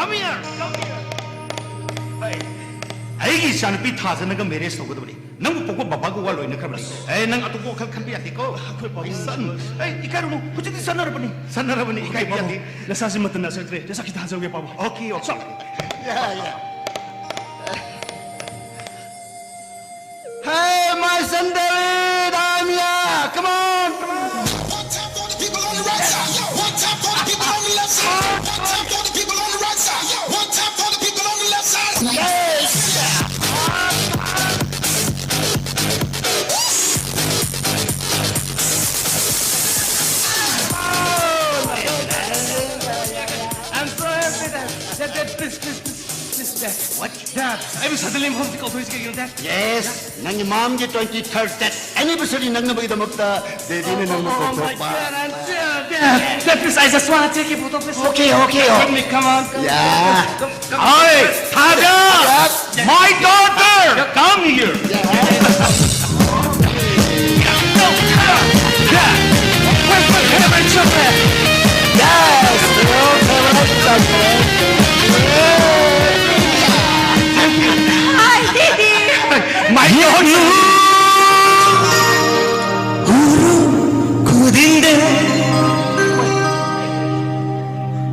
Come here. 아이기 시안에 비타서는 그 메레스 오거든요. 너무 보고 바바고 war로 있는 카브리. 에이, 난 아토고 칸비야티고. 선. 에이, 이카루노 후지디 선나라버니. 선나라버니 이카이비야티. Nasa si matan na sa tre. Nasa kita sa uwi pa ba? 오케이. Hey, my son David, I'm here. Come on. One time for the people on the right side. One time for the people on the left side. One time for the people on the right side. One time for the people on the left side. I'm so happy that please. What? Dad, I was suddenly home to go to his game, Dad. Yes, nang mom get 23rd that anniversary nang naboy damagta. Daddy na nang Oh my magpapa. God, Dad, please, I just want to take a photo, please. Okay. Let me come on. Yeah. Hey, Tada! My daughter! Come here! Yes! Hi, Didi! My daughter! 고딘데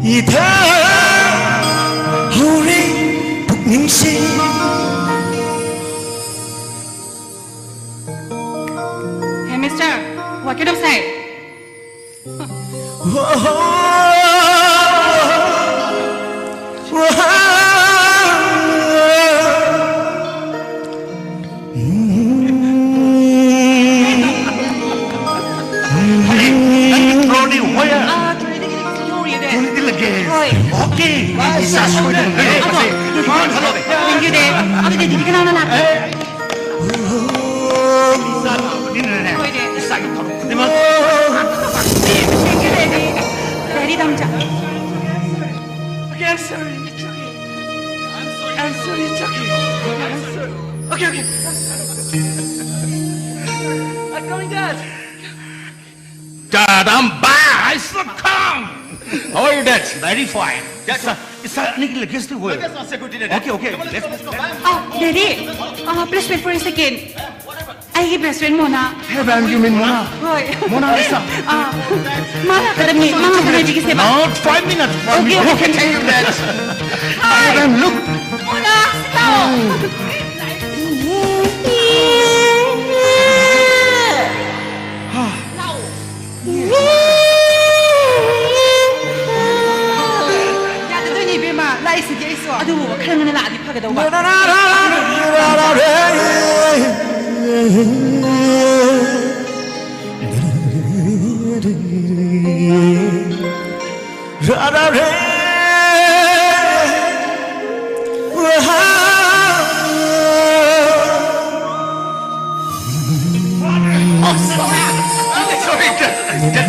이다 우리 북닝시 Hey, mister, what kind of side? Brody, where? Sorry, there. Brody again. Hoy. Okay. Isa ko din. Thank you, Dad. Ako, Didi, hindi ka na lalaki. Isa na. Dinner. Hoy, Dad. Isa ko taro. Di ba? Thank you, Daddy. Daddy, damja. Okay, I'm sorry. It's okay. I'm sorry. It's okay. I'm sorry. Okay. I'm coming, Dad. Dad, I'm back. I still come. How are you, Dad? Very fine. Yes, sir. Isa, nigil guest ko. Okay. Let's go. Daddy, please wait for a second. Ay, best friend mo na. Have you been Mona? Hoy. Mona Lisa. Mana ka dami, mga ka kasi ba? Not 5 minutes. 5 minutes. Who can tell you that? Madam, look. Muna, stop! Ya, ito ni Bima. Lais dia iso. Aduh, kailangan nila adi pa daw ba?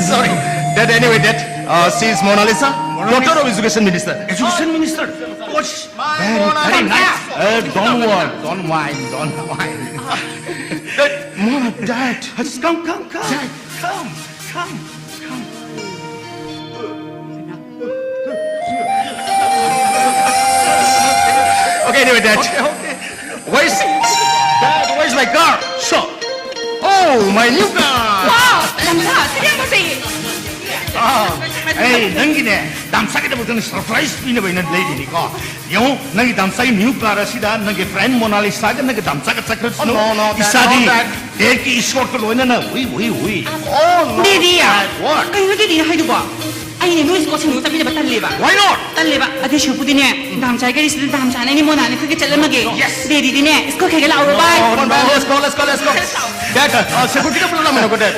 Sorry. That anyway, she is Mona Lisa, daughter of Education Minister. Education Minister? What's very nice. Don't mind. Mona, Dad. Come. Dad, come. Okay, anyway, Dad. Where's my car? So. Oh, my new car. Wow! Damja, sige mo si. Hey, nangi네. 남사게 되면 서프라이즈 비는 거 있는 레이디니까. 요, 나기 남사기 new car 시다. 나기 friend 모나리사가 나기 남사가 착할 수. 이사디. 대기 이스코트 로이나 위. Didi ya. What? Kayo Didi, hay ba? Ay, ni Luis ko sino sabi ba tanli ba? Why not? Tanli ba? Ate shupu din eh. Damcha ka rin sila damcha na ni mo na ni kage chala mage. Yes. Didi din eh. Isko kage lao ba? Let's go. Dad, security ka pala naman ako, Dad.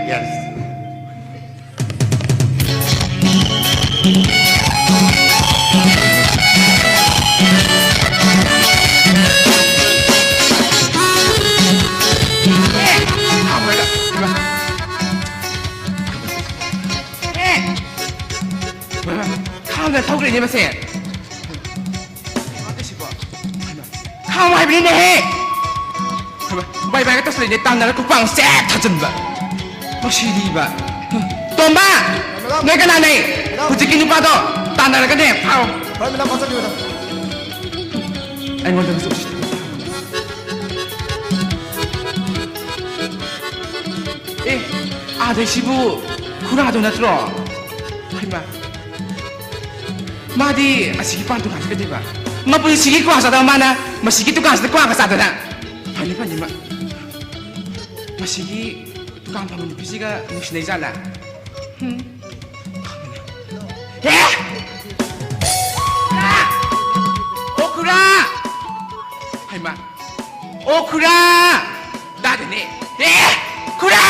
Yes. Kau tahu ni masih? Kau mai beli ni? Baik-baik atas ni tanda aku pang set hajan ba. 막시리바 톰바 내가 나네 부지기 누파도 따나라가네 파오 발미나 벗어리거든. anh 원장 속 에 아들 시부 구라도 나들어 하이마 마디 아시기 반도 가지게 되봐 마부이 시기 과사다 마나 마시기 또 가서 과사다나 아니 마 마시기 tukang pamilipisi ka nung sinayzala. Eh! Okura! Ay ma. Okura! Dati ni. Eh! Kura!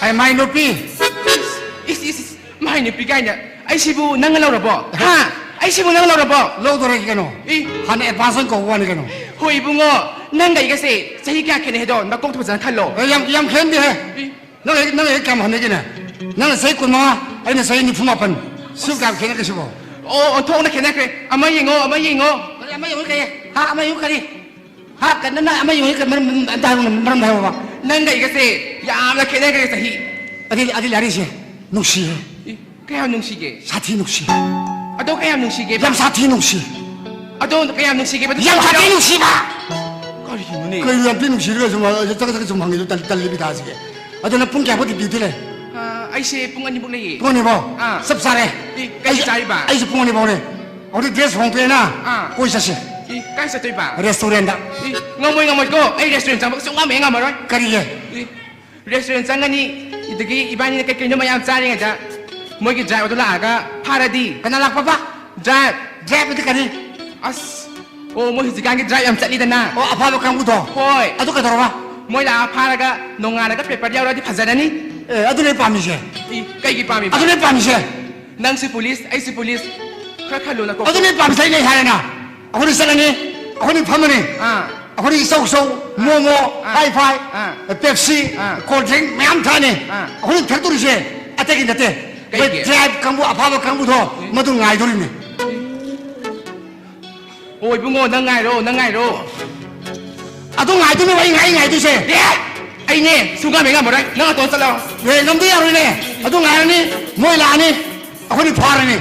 Ay, may lupi. Is, mahay ni pigay niya. Ay sibu nangalaw na po. Ha? Ay sibu nangalaw na po. Lodo rin ka no. Eh, Han advance ko kuha ni ka no. hoy bungo. Nanggay kasi. Sa higa kinahido. Nagkong tapos ng kalo. Yam kendi he. Nang kam han ni na. Nang say kun ma ay na say ni pumapan. Suka kena ka sibo. Oo, ang toong na kinakre. Amay yingo. Amay yung kay. Ha amay yung kay. Ha kan na amay yung kay maram daw ba. Nanggay kasi. Yaam na kinakre sa hi. Adil ari siya. Nuksi he. Kaya nung sige. Sati nuksi. Ado kaya nung sige ba? Yam sati nuksi. Ado kaya nung sige ba? Yam sati nuksi ba. Kari mo ni. 그 yam pi nuksi 가 좀 저거 좀 방에 달리비 다 하시게. 아도 나 punki abot biutile. Ay si pungan ni bulay. Pungani mo. Sapsare. Kasi tayo ba? Ay pungani mo ne. 우리 dress 홍토에 나. 거기 사시. Kasi tayo ba? 레스토랑다. ngamoy ko. Ay restaurant sa mga may nga maroy. 까리게. Restaurant sa nga ni itagi iba ni nakikino mayam tsari nga dyan. Mo ki drive dola aga paradi. Kanalak pa pa. Drive. Drive itu kani. As. O mo hisigang ki drive am salida na. Oh apa lo kamu to? Hoy. Ado ka darawa. Mo la paraga nongana ka paper yaw di phazana ni. ado ne pamishe. Kay gi pami ba? ado ne pamishe. Nang si police ay si police. Kakalo na ko. ado ne pamishe ne 하나. 아무리 살아니. 아무리 파면이. 아무리 쏙쏙 모모 하이파이 펩시 콜드링크 매암 타네. 아무리 털도리세. 아때긴데. 왜 드라이브 강부 아파버 강부도 모두 nga이돌이네. Ôi bungo nang ngai ro. 아도 nga이돌이 왜 nga이도세. 예. Ay ne, suga me nga mo dai. Nang to sala. 왜 남도 야로네. 아도 nga이니 모이라니. 아무리 파르니.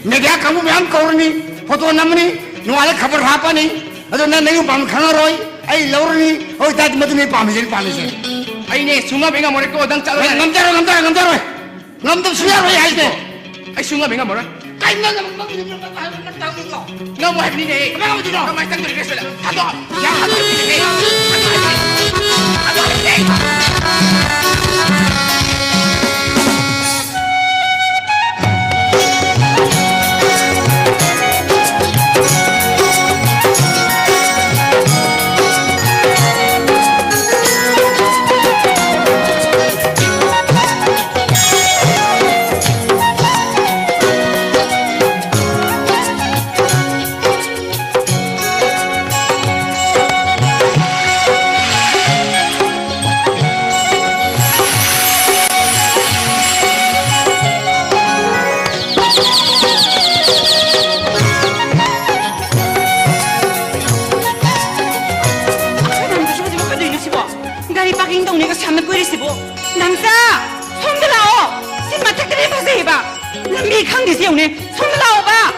내가 강부 매암 거르니. 포토 남니. 누아래 खबर 하파니. 아도 나 내가 밤 강어로이. 아이 러르니. 어이 다지 모두 내 밤이지 밤이지. Ay ne, sunga me nga mo ko dang chalo. 남자로. 남도 수야로 해야 돼. Ay sunga me nga mo. 까이 나 Nga mo hapni ne. Nga mo dito. Nga mai tang diri sala. Hado. Ya hado ni. Hado ni. 남자, 손 들어오. 신마 택들이 보세요 봐. 남미 강디시 오네. 손 들어오 봐.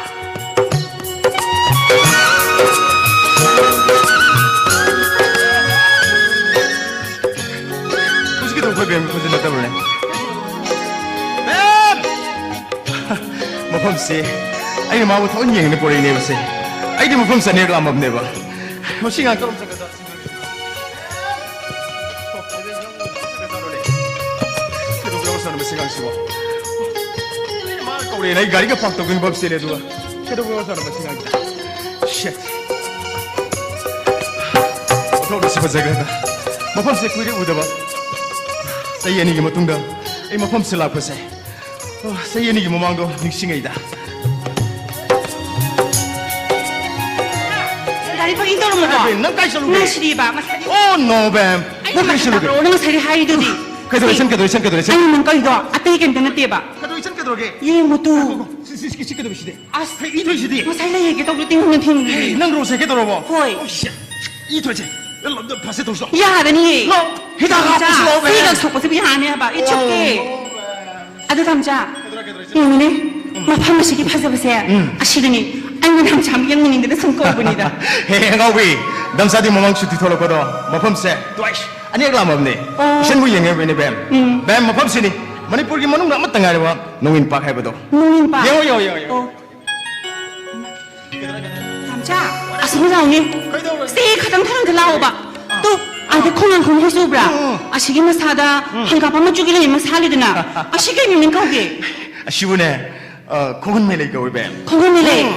솔직히 더 거의 뱀 건져 났다 볼래. 뱀! 모범씨, 아이 마부터 언니는 보이네 보세. 아이디 모범씨 내가 안 먹네 봐. 뭐 시간 좀 잠깐. 시간시고 우리 나 가리가 팍 떠그는 법시래 누가 그래도 그걸 사람 시간이다 쉣 어떻게 싶어 제가 뭐 범세 꾸리 우다봐 사이에니기 뭐 뚱다 이뭐 범세 라퍼세 사이에니기 뭐 망도 닉싱이다 다리 팍 인도로 먹어. 난 까이셔로 나 시리 봐. 오 노뱀 뭐 까이셔로 오는 살이 하이드디. Kedoration. Ay, man kayo. Atay ka na tiba. Ye mo to. As. Masay la yegi to ting ng ting. Nang rose kedorobo. Hoy. Ya Ya ni. Hidaga puslo be. Siga sok ko ya ne ba. It's okay. Ado tam자. 이거네. 마파마 시기 파서보세요. 아시더니 아니 남자 영문인데 성과분이다. Ngawi. Damsadi mamang chuti tholo kodo. Mafamse. Twice. Ani aglam amne. Shenbu yenge bene bem. Bem mafamse ni. Manipur ki manung amat tangare wa nongin pak haibado. 농인 봐. Yo. 남자. 아스미 나오니. 세 가장 타는 들 나오봐. 또 아데 콩한 콩 해수브라. 아시기만 사다 한가방만 죽이는 이만 살리드나. 아시게 믿는 거기. Shibune. Kongan mele go bem. 거기밀래.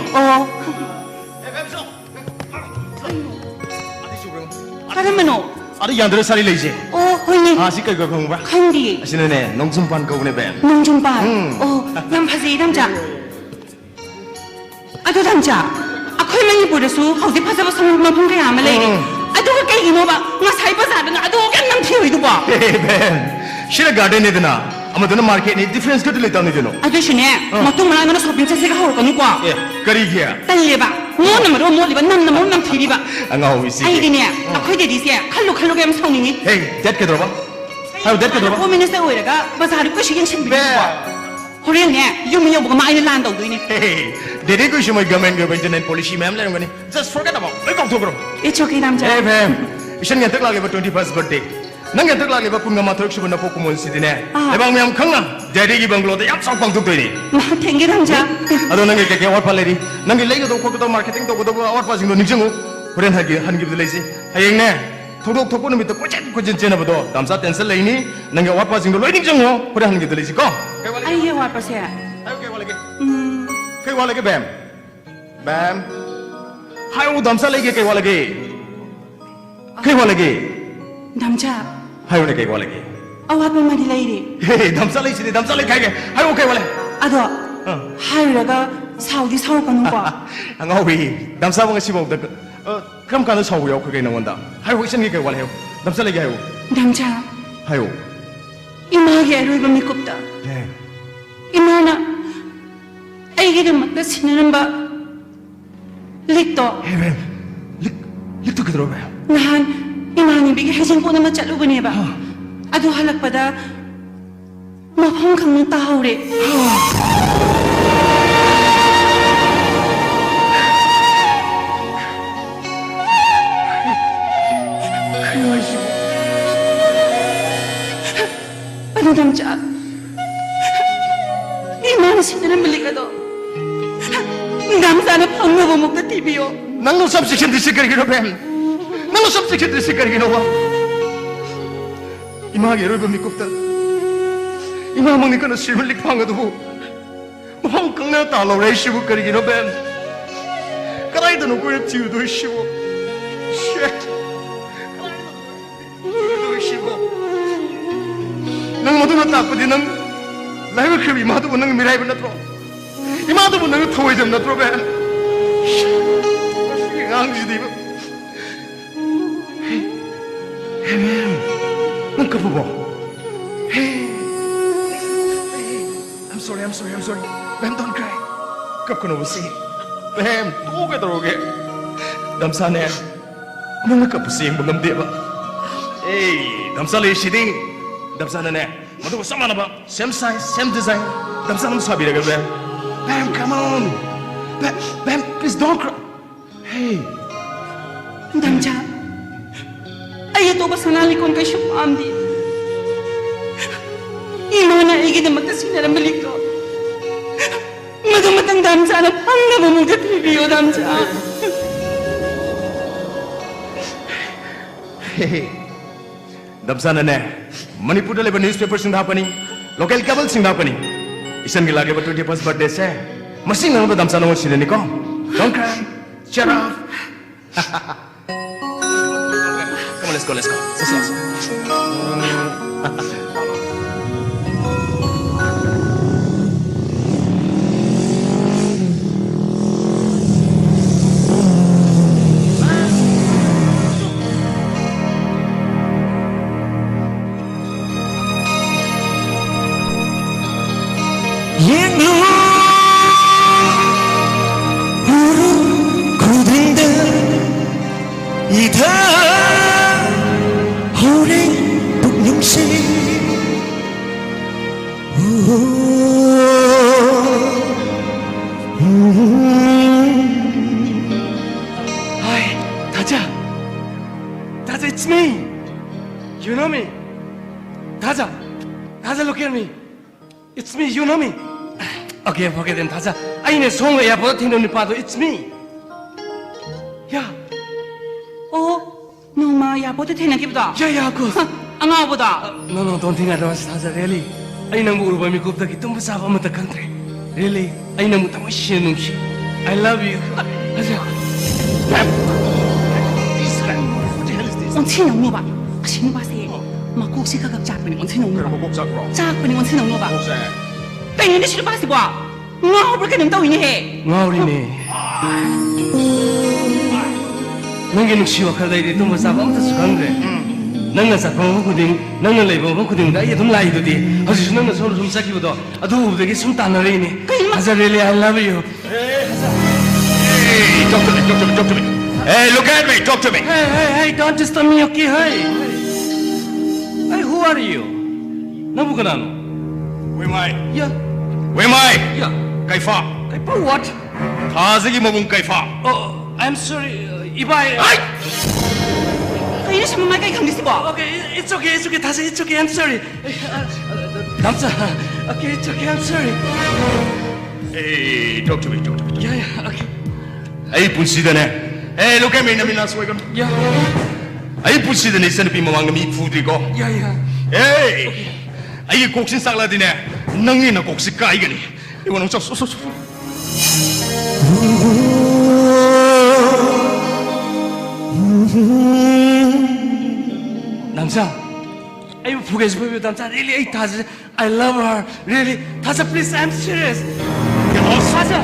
다른면어. Ada yandere sari leje. 호이니. Asik ko kong ba. 칸디. Asinane nongsumpan ko ne bem. 농좀봐. 남파세 남자. 아도 남자. 아컬맹이 보려서 하우디 파사바 성만 풍게 아말래. 아도가 깨기 뭐봐. 나 사이버 사는 아도 갱남 튀어 이도 봐. Bem. Shira garden edna. Amadana market ni difference ko dile tawni dino. 아저씨네. 막동 말하면 쇼핑 자세가 하올 거는 과. Kari kya. 딸려봐. 뭐 남으로 뭐 리바 남 튀리바. Anga wi si. 아이디네. 아코이데 디세. 칼로 게임 성능이. Hey, that kedro ba? How that kedro ba? 호민에서 오이라가 바사리 꼬시긴 챙기고 봐. 호리네. 유미 여보가 많이 난다고 도이네. Hey, dede ko shimo government internet policy ma'am le ngani. Just forget about. Welcome to bro. It's okay 남자. Hey ma'am. Ishan ngan tak lagi ba 21st birthday. Nang ngan tak lagi ba kun ngama thok shibna ko kumon sidine. Ebang ma'am khangna. Dede gi banglo de yam sok bang tuk doini. 나 탱기 남자. Ado nang ke war paleri. Nang lei do ko marketing to ko war pa jingdo ningjengu. Horen han gi leisi. Hayeng ne. Thorok thopo numit ko chen chena bodo. Damsa tension leini. Nang war pa jingdo loi ningjengu. Horen han gi leisi ko. 아이에 와 보세요. Kai wala ke bam. Bam. Hayo damsa lege kai wala ke. Kai wala ke. 남자. Hayo ne kai wala ke. 아와빠 말이 라이리. Hey, damsa lei sidi damsa lei kai ke. Hayo kai wala. 아도 하이라가 사우디 사올 거는 거. Anga wi damsa bang sibo da. Kam kan so yo ko kai na wanda. Hayo isan ke kai wala hayo. Damsa lege hayo. 남자. Hayo. 이마게 에로이바 미kop다. 네. 이마나 아이기를 막다 신는 바 릭도. Hey bam. Lik to kedro ba. 나한 이마니 비게 해진 꼬나마 짤루버니 봐. 아도 할락바다 마펑 강는 따오래. 아도 남자 이마는 신드는 밀리가도 남자는 방로고 먹다 TV요. Nang no subsection dis kar gino bam. Nang no subsection dis kar gino wa. Ima ge roi ba mi kupta. Ima mang ni kana silmel lik phang adu. Mahang kang na ta lo re shibu kar gino bam. Karai da no ko yap chiu do shibu. Shit. Do shibu. Nang modu na ta padi nang lai ba khri ma du nang mirai ba na tro. Ima du nang thoi jam na tro ba. Ngang gì đi mà? Hey ma'am, nang kapo ba? Hey, I'm sorry. Ma'am, don't cry. Kap ko na wasi. Ma'am, tuge. Damsa ne, nang kapusi ang bangam di ba? Hey, damsa le shiding. Damsa na ne, madu sama na ba? Same size, same design. Damsa nam sabi raga ma'am. Ma'am, come on. Ma'am, please don't cry. Hey, 남자 아예 또 바사나리 건 가쇼 암디 이모나 애기들 막다 신나는 밀리고 마동마당 남자는 방나보 먹다 비비요 남자. hey. Damsa na ne, Manipur da leba newspaper sing happening, local cable sing happening. Isan gi lage ba 21st birthday se. Masing na ba damsa na mo sinani ko? Don't cry. Shut up. Come on, let's go. Let's 예루 우루 고등대 이다 호랭 북영시 Hi, Taja. Taja, it's me. You know me. Taja, look at me. It's me, you know me. Okay, forget them, Taja. I know song ya both think on the path. It's me. Yeah, 너마 야보다 되나 기보다. yeah, of course. 앙아보다. No, don't think otherwise, Taja. Really, I know more about me. Gupta ki tum basaba mata country. Really, I know muta mashin nungshi. I love you. Taja. 온치 너무 봐. 아시는 바세. 막 꼭시 가각 작분이 온치 너무 봐. 꼭 잡고. 작분이 온치 너무 봐. 혹시 뺑이네 싫어 바세 봐. 뭐 그렇게 넘다 위니 해. Ngawriné. Nangin nungsiwa kada iri tum basaba amta sukangre. Nangna sakpang khuding, nangna leibang khuding da yedum lai dudi. Hasi nangna solo sum sakibodo. Adu ubdagi sum tanarene. Asa really I love you. Hey, talk to me. Hey, look at me, talk to me. Hey, don't disturb me, okay? Hey, who are you? Nabukanano. Wimai. Yeah. Kaifa. For what? Tazigi mabung kaifa. Oh, I'm sorry. If I. 뺑이네 심은 말까지 강디스 봐. Okay, it's okay. Tasa, it's okay. I'm sorry. Namsa. Okay, it's okay. I'm sorry. Hey, talk to me. Yeah, okay. Ay, punsidane. Hey, look at me, namin nasa wagon. Yeah. Ay, punsidane, sana pimawang nami foodri ko. Yeah. Hey! Ay, koksin sakla din eh. Nangin na koksik ka, ay gani. Iwan ang sos. Namsa, I forget you, Namsa. Really, Tasa, I love her. Really, Tasa, please, I'm serious. Tasa,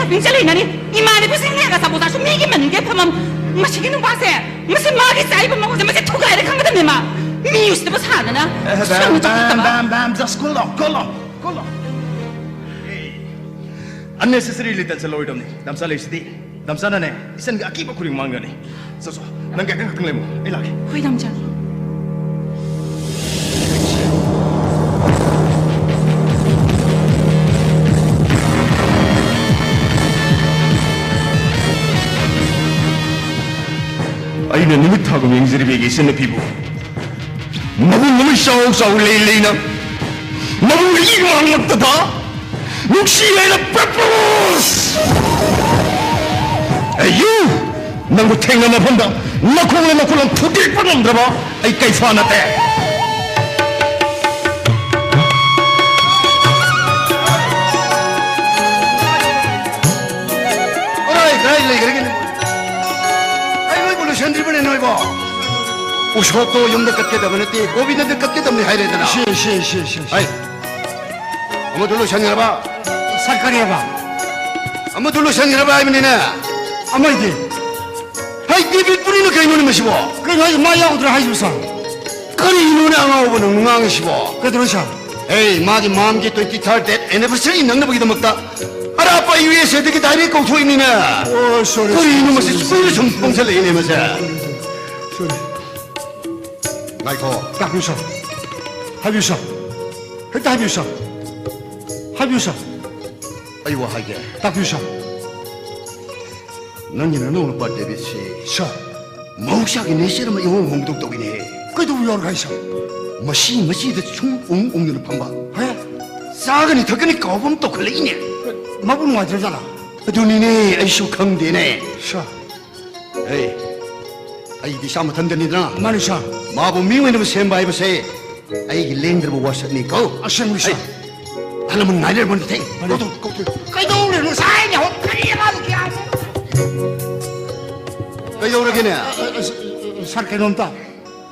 빙자리 나니 이 말이 무슨 내가 사보다 좀 이기 맞는 게 보면 마시기는 봐세 무슨 마기 사이버 먹어서 무슨 투가이를 간 거다 내마 미우스도 뭐 사느나 Bam, just cool off. Hey, unnecessarily that's a load of me. Damsa lady. Damsa na ne. Isan ga akiba kuring manga ni. So, nang kaya kang lemo. Ay lagi. 호이 남자 Ayna nimithago mengziri bege sen pibu. Mabu numi shaw leina. Mabu igwang magtata. Nuksi ayna purpose. Ayu, nangu tenga na banda. Nakulang pudil panandraba. Ay kaifa na te. Alright, lagi. 현지분에 놀고 우쇼도 용도 같게 되면 때 고비는데 같게 되면 해야 되잖아. 시. 아이, 아무 둘로 생각해봐. 살까리 해봐. 아무 둘로 생각해봐 이면이네. 아무 이게. 아이 비비 뿌리는 그 이놈이 뭐시고. 그 아이 마야고 들어 하이주사. 그리 이놈이 안 하고 보는 웅앙이시고. 그 들어서. 에이 마디 마음기 또 기타할 때 애니버서리 능력보기도 먹다. 아라 아빠 이 위에 세대기 다리 꽁초 있니네. 오, 소리. 그리 이놈의 스쿠이를 정봉설 내내면서. 소리. 나이코. 하뷰서. 아이고 하게. 하뷰서. 너희는 오늘 봐 데비시. 셔. 목사기 내 싫으면 영혼 홍독독이네. 그래도 왜 얼가 있어? 머시도 총옹옹을 판봐. 해? 싸그니 덕분에 거범 또 걸리네. 마부는 와들잖아. 눈이네 아이쇼 강대네. 셔. 에이. 아이디 샤마 던데니잖아. 많이 샤. 마부 미워는 셈바이버세. 아이기 랭드로 왔으니까. 아셈미샤. 나는 나를 보는 데. 너도 그래도 우리는 사이냐. 그리야만 기하네. 그요르게네. 살게 넘다.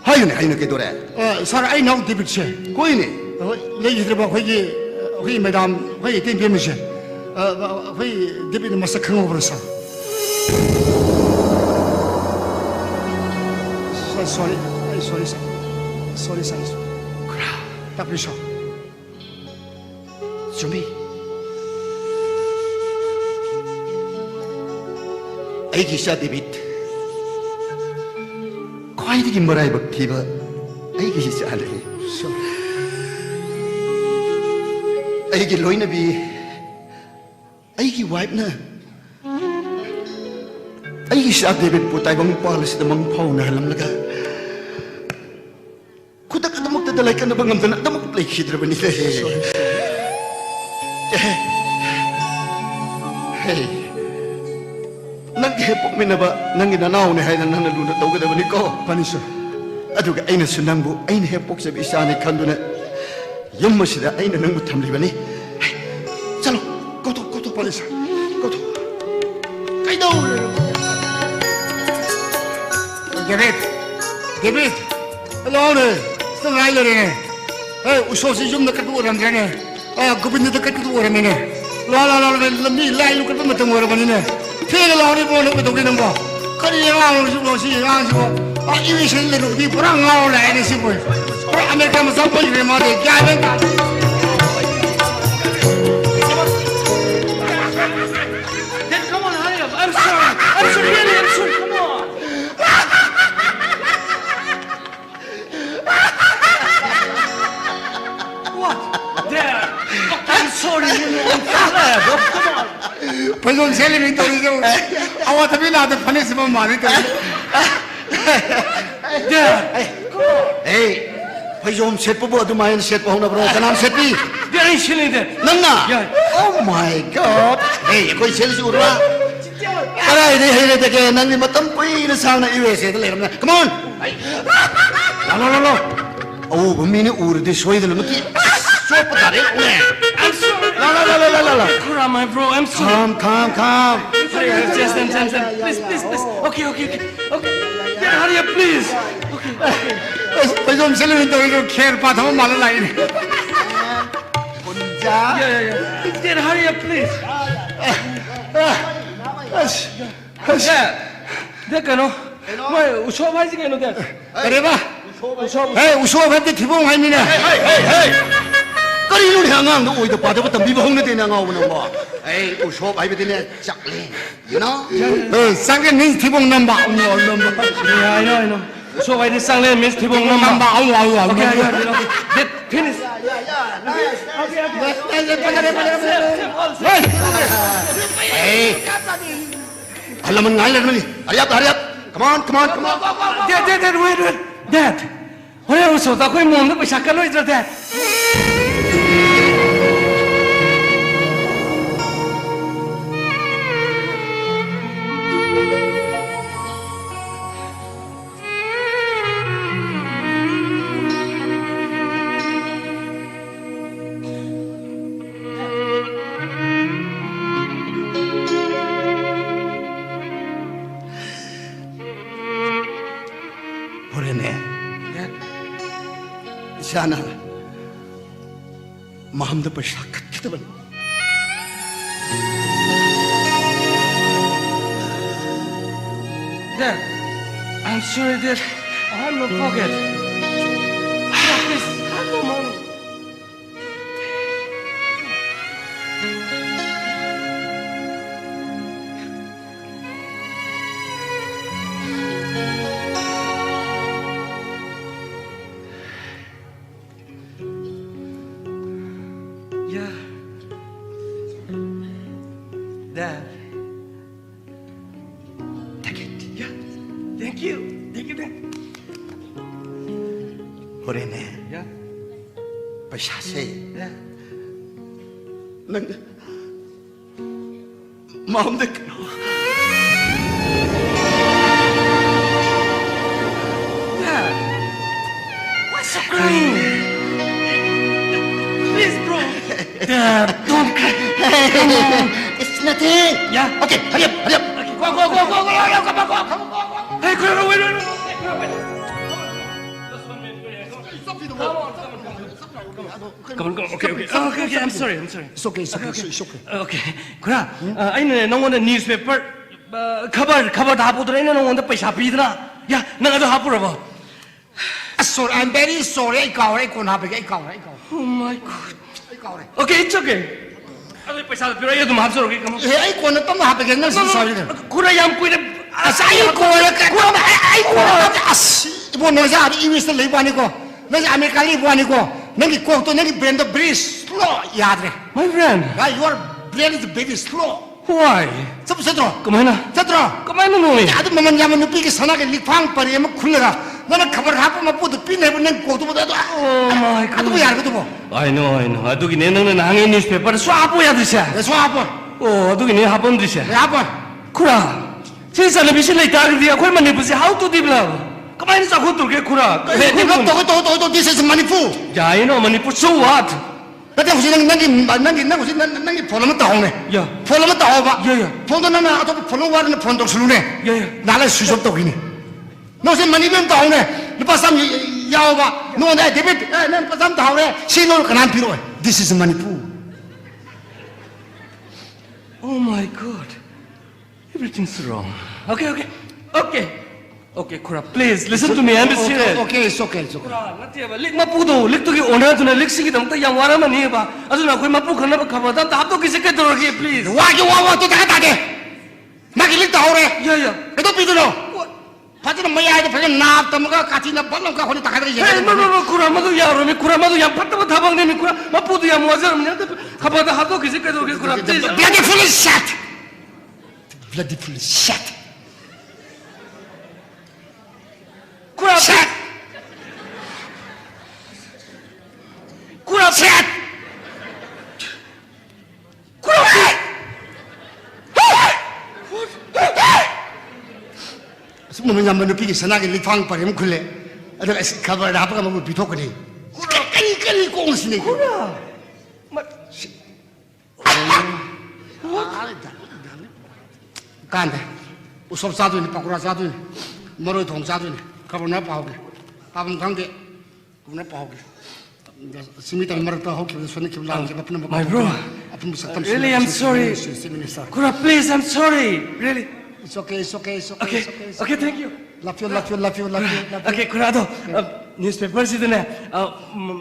하유네 게 도래. 살 아이 나오 디비체. 고이네. 얘기 들어봐. 거기 회의 매담 회의 된 비미시 회의 대비는 마사 큰거 버렸어 sorry 그래 딱 비셔 준비 아이기 샤 데빗 과이득이 뭐라 이거 디바 아이기 샤 알레 아이기 로이나비 아이기 와이프나 아이기 샤 데빗 부타이방 팔시다 망 파우나 할람나가 kuda ka tamok tadalay ka na bang amdan at tamok play hidra ba nila hey naghihipok mi na ba nang inanaw ni Haylan nang nalunod daw ka ba ni ko panisyo aduga ay na sunang bu ay nahipok sa isa ni kando na yung mo sila ay na nang mutamli ba ni salo koto panisyo koto kay daw David Alone Sangay lere usosi jum na katu oram jane gobind na katu oram ne la lambi lai lu katu matang oram ne phela la ni bon ko dogi nambo kari ya lo ju lo si ya ju iwi shin le bi purang ngao la ni si boy America ma sa boy re ma de kya ne Dad, come on, hurry up. I'm sorry, really, I'm sorry, come on. What? Dad, I'm sorry, you know, I'm tired. Come on. Pazon sele mi to jo awa tabi na de phane se ma mari to Dad, hey phayom set po adu mayan set po na bro kanam set pi Dad ain't chilling there. nangna Yeah. oh my god hey koi sel su ra arai de hey de ke nang ni matam pui na sang na USA de le na come on la oh bumi ni ur de soi de lu ki so pa da re ne I'm sorry. la Kura, my bro, I'm sorry. come Hurry up, just please. Okay. Dad, hurry up, please. pazon sele mi to jo kher pa tha ma la lai Yeah. Dad, hurry up, please. Dad, kano? Why, usho bhai ji kano, Dad? अरे वाह हे उसो भते थिबो हाइनी ने kari lu ni angang do oi da pa da tam bi bong ne de na ngau na ba hey u shop ai be de ne chak le you know 상게 닌 थिबो नंबा Yeah, I know. So why this song means Tibong नंबा Number? आउ Okay. Dad, finish. hey halaman ngai le ni hurry up come on Dad, wait. Dad, why are you so that way mom na paisa ka lo idra, Dad? hore ne Dad, sana maham da paisa khat khat ban Dad, I'm sorry, Dad. I have no pocket. Please, I have no money. Yeah. Dad. take it Yeah. Thank you. hore ne Yeah. paisa se Yeah. nang maham da Dad. Why so crying? Please, bro. Dad, don't cry. it's nothing Yeah. okay hurry up Okay, go. Come on. Hey, wait. Come on, okay. I'm sorry. It's okay, it's okay, it's okay. Okay. 그래. 아이는 너한테 newspaper cover 다 보더라. 이는 너한테 पैसा 비드나. 야, 나도 하부라 봐. Sorry, I'm very sorry. I call it. Oh my god. I call it. Okay, it's okay. 아들 पैसा 필요해. 얘도 합서로 그게 뭐. Hey, I call it. Tama happy. I'm sorry. 그래 양 꾸이래. I call it. I call it. 이번 너자 이위스 레이바니고, 너자 아메리카 레이바니고, 너기 꼭또 너기 브랜드 very slow. 야드래. My friend. Your brain is very slow. Why? 좀 서들어. 그만이나. 서들어. 그만이나 너희. 아도 뭐만 야면 눈빛이 선하게 리팡 버리에 뭐 굴러가. 너는 가발 하고만 보도 삐내보낸 고도보다도. Oh my god. 아도 뭐야 아도 뭐. I know. 아두기 내 너는 항해 newspaper 쏴보야 드셔. 내 소아번. 아두기 내 합본 드셔. 내 아번. 쿠라. 진짜는 비실레 다그디야 콜만 내부시 how to develop. 그만이 싸고 돌게 쿠라. 내가 또 this is money fool. 야, I know 만니푸 so what? 나한테 혹시 nangi 폰을 따오네. 야. 폰을 따오봐. 야. 폰도 나는 아도 폰을 와르는 폰도 술루네. 야. 나를 수줍 떠기네. 너시 많이면 따오네. 너 빠삼 야오봐. 너 내 데뷔 난 빠삼 따오네. 신호를 그난 필요해. This is money fool. Oh my god. Everything's wrong. Okay, 쿠라. Please listen to me. I'm serious. Okay, it's okay. 쿠라, 나한테 봐. 릭 마푸도 릭도기 오나도나 릭시기 담다 양 와라만 해 봐. 아주 나 거기 마푸 건너봐 가봐. 담다 합도 기색게 들어게 please. 와기 와와 또 다가 다게. 나기 릭 따오래. 야. 그도 삐들어. 바지는 뭐야 이거 그냥 나 떠먹어 같이 나 벌렁가 혼자 다 가더니 Hey, no. 쿠라마도 야로미 쿠라마도 양 파트만 다방내미 쿠라. 마푸도 양 와자면 냐 가봐다 합도 기색게 들어게 쿠라. Please. Bloody shit. Bloody shit. 쿠라. Shit. 쿠라. Shit. 쿠라. 숨는 잠만 느끼기 선하게 리팡 버리면 굴래. 어디가 가버려 아빠가 먹을 비토거니. 끌끌 꽁시네. 쿠라. 간대. 우섭 사두니 빠꾸라 사두니. 머리 동 사두니. 가보나 빠오게. 밥은 관계. 가보나 빠오게. 스미타 머리도 하고 손에 기울랑 게 바쁘는 My bro. 아픈 무섭담. Really, I'm sorry. Kura, please, I'm sorry. Really. It's okay. Okay, thank you. Love you. Okay, Kurado. Newspaper 시드네.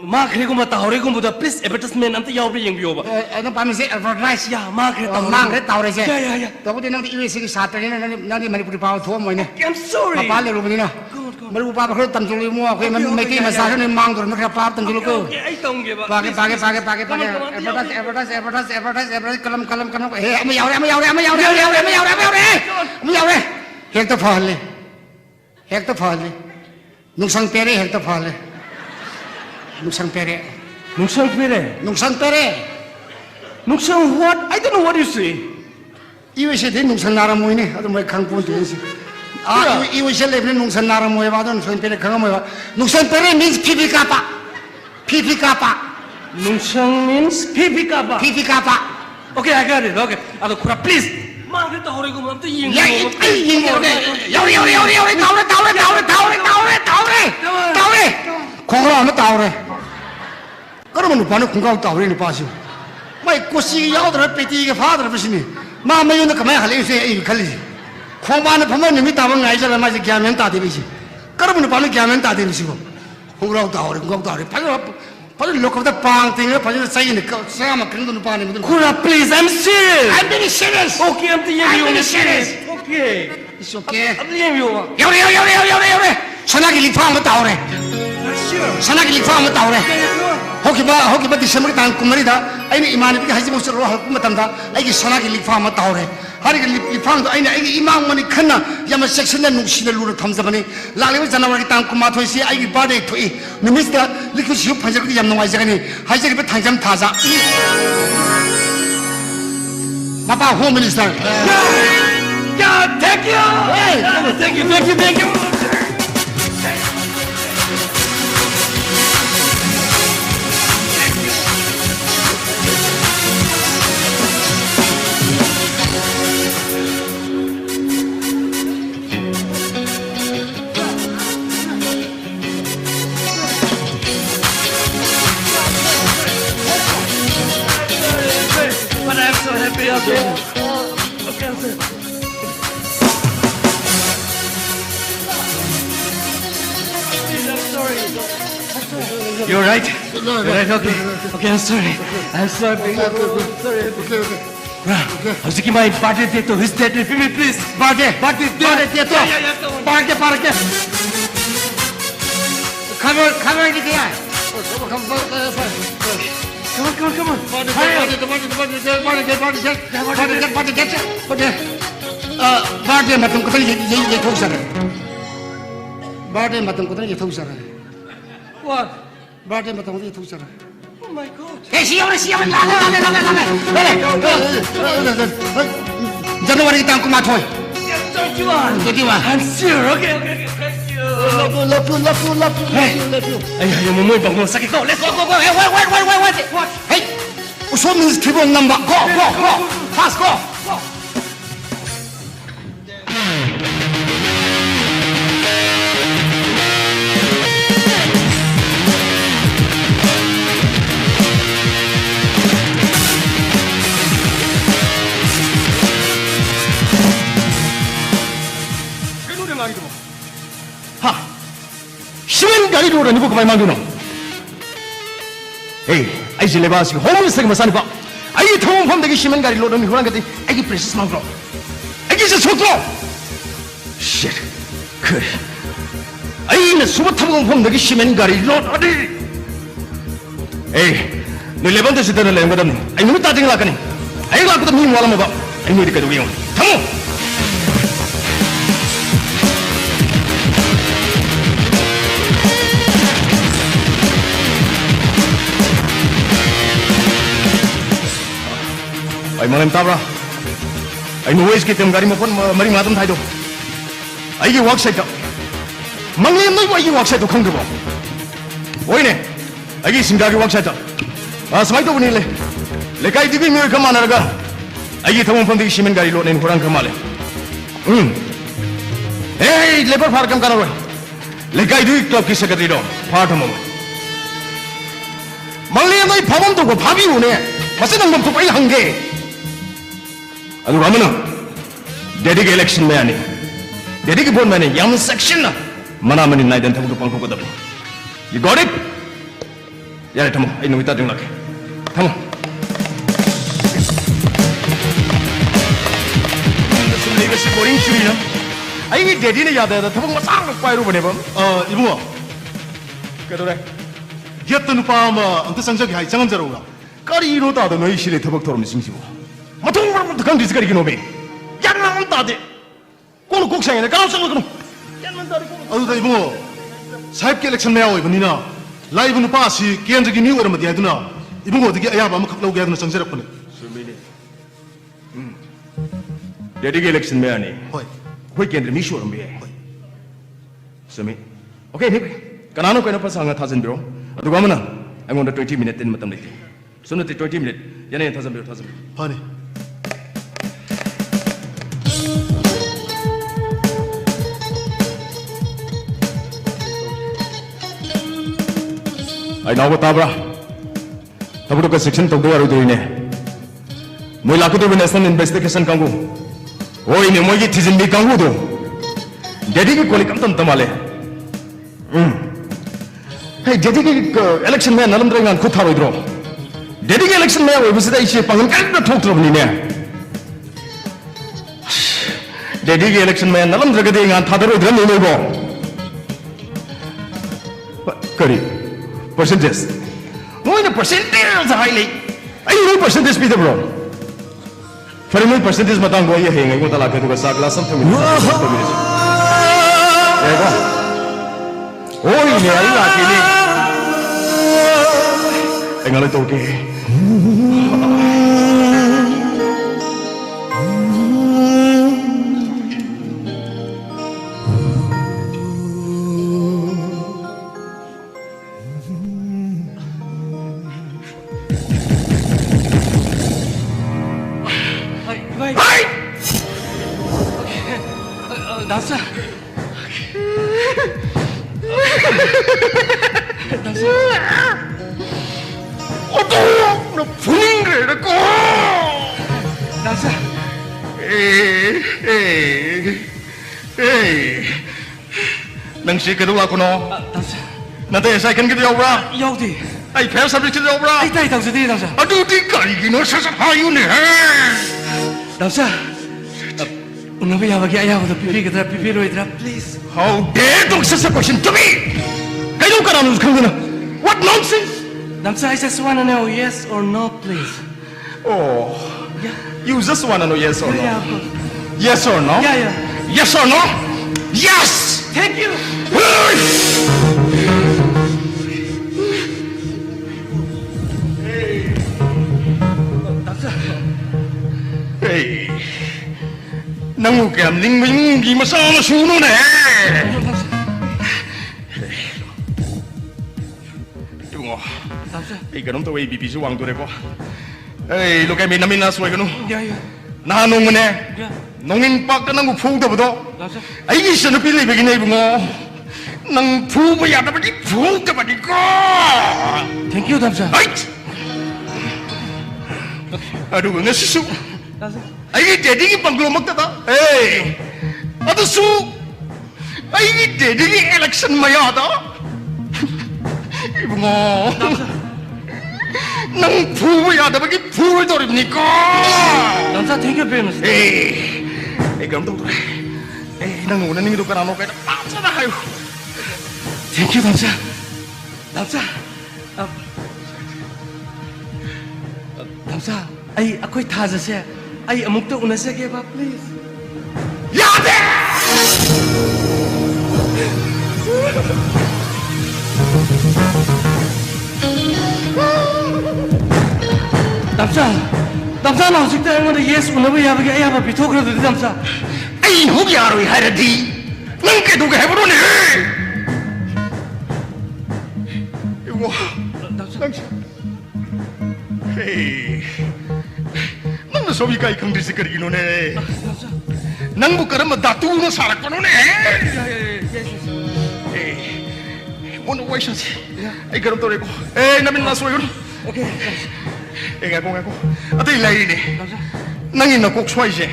마 그리고 뭐 따오리고 뭐다 please advertisement 남때 야오리 영비오바. 너 밤새 advertise. 야, 마 그래 따오리. 마 그래 따오래지. 야. 너보다 너도 이외식이 사태는 나니 머리부리 바로 도와 뭐이네. I'm sorry. 바발레 루브니나. 머리부 바바 그래 땀줄이 뭐야. 그게 메티 마사는 망도 너 그래 밥 땀줄고. Okay, I don't give a. 바게 advertise kalem हे અમે यावरे एक तो फाले नुकसान पेरे एक तो फाले नुकसान पेरे Nuksan what? I don't know what you say. 이외세 된 नुकसान 나라 모이네 아도 뭐 강본 되지 아 이외세 레벨 नुकसान 나라 모이 봐도 नुकसान पेरे 강아 모이 봐 नुकसान पेरे means 피피카파 Nuksan means pipikapa. Okay, I got it. Okay. Ado Kura, please. 마 그래 따오리고 뭐 남때 이 야, 이 요리 공부하면 따오래 그러면 누파는 공부하고 따오래니 빠지고 뭐 꼬시 야오들 빼띠게 파들 버시니 마음에 요는 그만 할래서 이 갈리지 공부하는 보면 님이 따면 아이잖아 마치 개면 따대비지 그러면 누파는 개면 따대비시고 공부하고 따오래 빨리 로커다 빵땡을 빨리 사이네 그 사람 그런 거 빠는 거 Kura, please. I'm serious. I'm very serious Okay, I'm the I'm very serious Okay. It's okay I'm the young. 요리 전화기 리파하면 따오래 전화기 리파하면 따오래 호기바 디셈버에 단 꿈말이다 아이는 이만이 하지 못으로 할 꿈같단다 아이게 전화기 리파하면 따오래 하리게 리파도 아이는 아이게 이만만이 큰나 야마 섹션의 농시를 루를 탐사하니 라리브 자나와기 단 꿈마토시 아이게 바데 토이 누미스다 리크 시우 판자기 얌농와이자가니 하이자리베 당잠 타자 마파 홈미니스터 Yeah, thank you. You're right. You're right. Okay. Okay. I'm sorry. I'm sorry. हौसकी माई बाटे दे तो हिस्से दे फिर प्लीज बाटे बाटे दे दे तो बाटे खाना नहीं दिया come on hurry up बाटे मतलब कितने ये ठोक सर बाटे मतलब कितने ये ठोक सर what बाटे मतलब ये ठोक सर oh my god जनवरी तक कुमार थोई don't you want I'm sure okay thank you love you ay yung mumoy bang mo sakit ko let's go wait hey usho means keyboard number go fast go 시민 가리로는 이거 그만 만드노. 에이, 아이지 레바스가 호문스가 마사니까. 아이 통원 범대기 시민 가리로는 이거랑 같은 아이 프레시스 만들어. 아이 저 속도. 쉣. 그래. 아이는 수박 탐공 범대기 시민 가리로 어디? 에이, 너 레반데 시대를 내는 거든. 아이 너무 따지는 거라니. 아이 갖고도 미 뭐라 봐. 아이 너 이렇게 도용. 탐공. ay mga tabra ay nuwes kita ng gari mo pon maring matong tayo ay gi worksite ka manglim no ay gi worksite khang do oi ne ay gi singagi worksite samay to bunile lekai dibi mi ka manaraga ay gi thamon pon di shimen gari lo nen kurang kamale hey labor farkam kana roi lekai di club ki secretary do part mo manglim no phabam to ko phabi une masanang mom to ai hange अगर हमने डेडी के इलेक्शन में आने डेडी के बोर्ड में आने यम सेक्शन ना मना मनी नाइट एंड थमको पंखो को दबे you got it यार थमो आई नोइता दिन लगे थमो सुनने के बोरिंग शुरू ना आई डेडी ने याद है थमो मसांग पायरो बने बम 이봉아 그래 옛던 밤 안테 상적이 하이 장은 자로가 까리 이로다도 너희 실에 더벅 토럼 심시고 마통부터 강 디스가리 기노베 양만 따데 꼬노 곡상에 가로상을 그놈 양만 따데 아두다 이봉아 사입게 엘렉션 매하고 이번이나 라이브 누파시 기한적인 뉴 오르면 디아두나 이봉아 어떻게 아야바 뭐 갑라고 야두나 정세력분에 수미니 데디게 일렉션 메아니 호이 호이 켄드리 미쇼럼 베 수미 오케이 네 까나노 코이나 파상가 타진비로 아두가 아무나 아이몬다 20 minute 된 마탐 레티 손노티 20 minute 야네 타진비로 파네 ai nào tabra tabu ka section to do aru doine moi la ko do national investigation kangu oi ne moi gi tizin bi kangu do dedi ki koli kam tam tamale hey dedi ki election me nalam drengan khu tharo idro dedi ki election me oi bisida ishi pangal kan na thok tro ni ne dedi ki election me nalam dragade ngan thadaro idro ni go kari percentage mo ina percentage sa highlight ay no percentage bida bro for mo percentage matang go ye hengai mo tala ka to sa class sam thami ego oi ne ai la ke ni engale to ke 나사 어또 너 분인 그래 고 나사 에이, 낭시 그도 왔구나. 남자 나한테 사이큰 게 되어브라. 여기 아이 배사비 게 되어브라. 아이다 남자 네 남자 아두디 까이기는 사사하유네. 남자 오늘 야박이 아야보다 비비기더라 비비로이더라 please How dare you ask a question to me? Kayo ka naman kang gana? What nonsense? 남자 I just wanna know yes or no please Oh, you just wanna know yes or no? yeah Yes or no? yeah Yes or no? Yes! thank you 남자 Hey, nangukam ning ming gi masama suno ne. Tungo. 남자 Hey, ganun to way bibisu wang dure ko. Hey, look at me namin na suway ganun. yeah Nanong mo ne. yeah 농인 빡 nang upu da bodo. 남자 Ay isa na pili begin ay bungo. Nang pu ba ya da ba di pu da ba di ko. thank you 남자 Ay! Aduh, nga susu. 남자 Ay, dedi ki panglo magtata. Hey! Ato su! Ay, dedi ki election mayata. Ibu mo. Nang puwa yata bagi puwa dorib ni ko. 남자 thank you very much Hey! Hey, ganun to. Hey, nang una ningi do karano kaya patsa na kayo. thank you 남자 남자 남자 ay ako'y taza siya ay amok to una siya ba please Yate! 남자 나 hꯧzik ta aingona yes unaba yabagi ayaba bitokhradu di 남자 Ay, huwag yaro'y haradi. Nang kedo ka hebro ni. Iwo. Hey. Nang nasabi ka ikang disi ka rin ne. Nang bukara madatu na sarak pa nun Hey. Ano wa siya si? Ay, ganun to rin ko. Eh, namin nasuwa yun. okay Eh, nga ko. At ilay ni. Nangin na kuksway siya.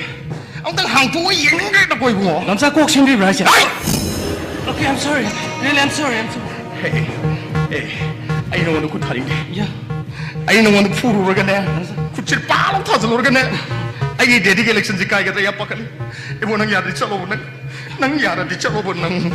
Ang tang hangtuwa yung nga na ko mo. 남자 꼭 신비를 하자 Ay! okay I'm sorry really I'm sorry Hey. Hey. Ay, nung ano ko taling. yeah Ay, nung ano puro rin na. Kutsir palong tazal rin na. Ay, dedi ka election si kaya kaya pakal. E mo nangyari sa loob ng nangyari di sa loob ng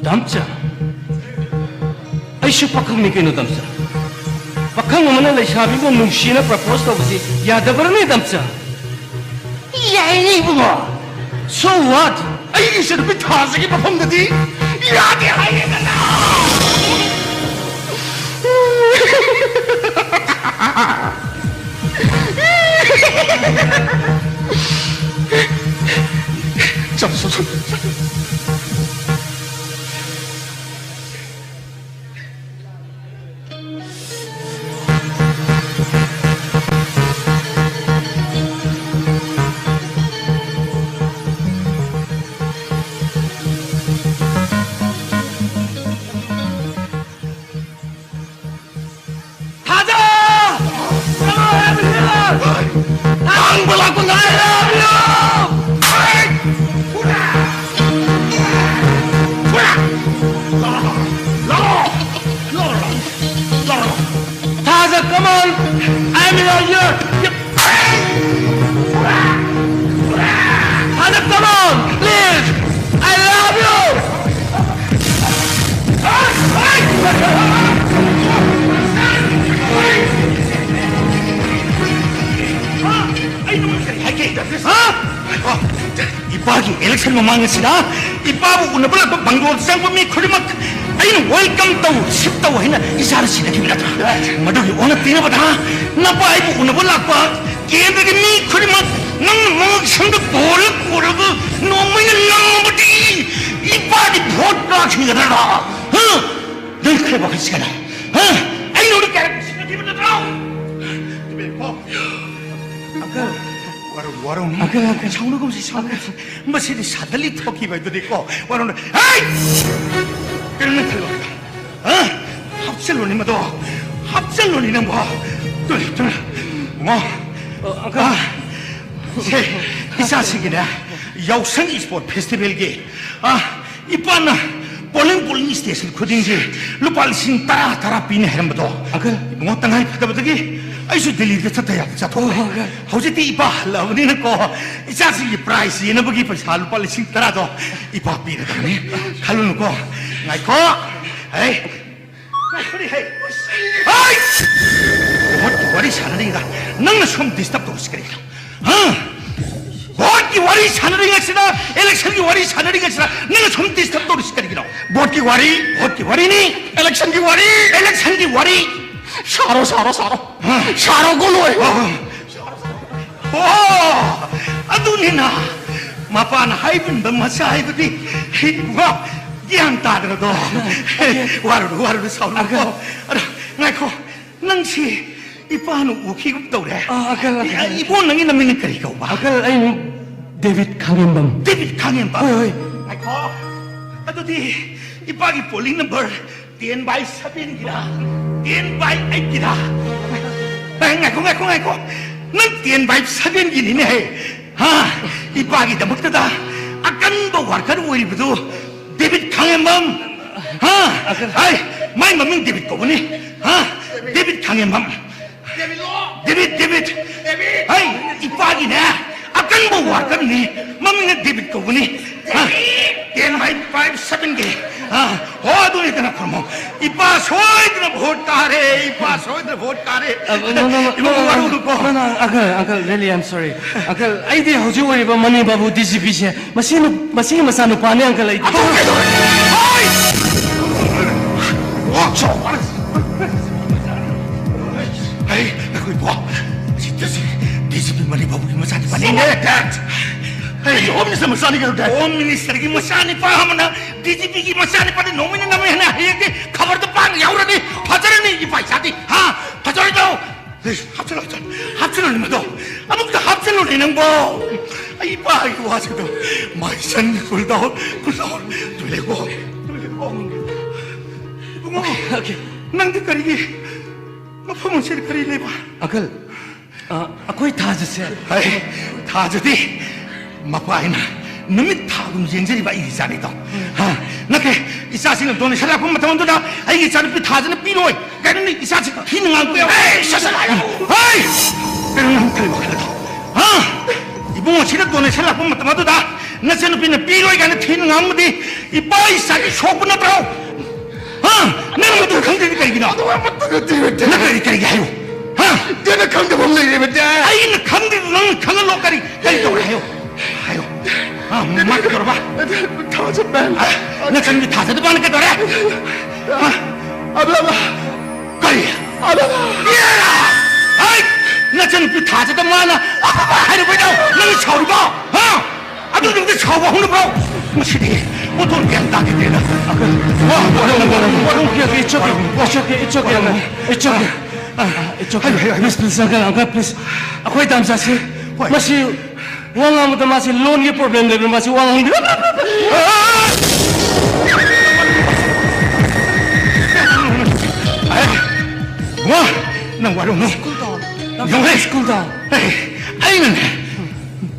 남자 ay siya pakang may kino 남자 pakang naman na sabi mo nung siya na propose daw kasi yada ba rin 남자 야이 이거 so what ay isa na bitasa ki papam na di yadi ay na na 잡소 가자 ang balak ko na 가자 come on I'm in here 가자 come on please I love you Ipagi election mo mga sila. Ipabu una pala banggol sang pami kulimak. Ayun welcome daw sip daw hina isara sila kimila ta. Madugi ona tina ba ta? Napa ibu una pala pa. Kaya gi mi kulimak nang mga sangga bol ko no may nang mati. Ipagi vote ka kinga ta. Ha? Dai kare ba kasi kana. Ha? Ayun ulit kare sila kimila ta. uncle 와롱 아까. 차오는 것이 차오는 것이 마시리 사들리 토끼 바이도 있고 와롱 아이 그러면 탈로 합sel론이마도 합sel론이는 뭐또뭐 이 자식이네 여성 e스포츠 페스티벌기 이빠나 볼링 스테이션 코딩지 루팔신 따라 비네 해는것도 뭐 땅하이 파다버더기 아이수 델리드 쳤다야 자토 호지티 이빠 라우니는 거이 자식이 프라이스 얘는 보기 벌써 루팔신 따라도 이빠 비네다니 칼로는 거 나이코 에이 그래 헤이 아이 머리 사나리가 너는 좀 디스터브 시키니까 뭐기 와리 사나리가 지나 엘렉션기 와리 사나리가 지나 너는 좀 디스터브 시키니까 뭐기 와리니 엘렉션기 와리 사로 골로에 아두니나 마파나 하이븐 마사 하이브디 와 기안 따르도 와르도 사오고 나이코 낭시 이빠는 우기고 그래 이번 낭이 남는 거리가 봐 아까 아니 데빗 강현범 어이 나이코 아두디 이빠기 볼링 넘버 띠엔바이 사변기라 띠엔바이 아이기라 나이코 넌 띠엔바이 사변기니네 이빠기 다 먹다다 아깐 뭐 와르카르 오일부도 데빗 강현범 아이 마이 맘은 데빗 거보니 데빗 강현범 데빗 아이 이빠기네 아깐 뭐 와르카르니 맘은 데빗 거보니 띠엔바이 5-7개 호아도니까 그러면 이빠 소이들 보따래 이거 와르고 듣고 Uncle, really, I'm sorry. Uncle, I did how you were money babu distribution. Machine masano pane, Uncle. Hey, aku ibu, situ sih, disiplin mani babu gimana sani pani Dad. Hey, Home Minister masani kalau Dad. Home Minister gimana sani paham na? DGP gimana sani pani nominasi namanya na? Ini kabar depan, ya udah nih, pacaran nih, ibu jadi, pacaran jauh. 합천을 해도 아무것도 합천을 해는 거 이봐 이거 와서도 마이산 굴다운 돌리고 이거 Okay. 낭득거리기 아프면 실거리 내봐 Uncle, ako'y taja 아이 다저디 마파이나 놈이 타금 젠제리 봐 이게 자리도 나게 이 자식은 돈을 살라고 못하면 도다 이게 자리 타저는 삐로이 그러니 이 자식 기능한 거야 에이 샤샤라요 에이 그러는 한탈 먹으라도 이봉어 치는 돈을 살라고 못하면 도다 나 저는 삐로이 가는 기능한 거지 이 빠이 자기 소분나 브로 내가 뭐또 강대니까 이기나 너왜 못하게 되겠대 내가 이렇게 얘기해요 내가 강대 없는 일이면 아이는 강대도 너는 강을 놓가리 여기도 해요 아유 막 들어봐 타저맨 나 전기 타저도 많으니까 너래 아바바 거리 아바바 야 아이 나 전기 타저도 많아 아바바 하려 보이다 너는 저리 봐 아주 근데 저거 오늘 봐 뭐시디 뭐 돈 그냥 따게 되나 이쪽에 please Uncle please ako'y damsasi masi loan yung problem level masi wangang nang warung no cool down 아이는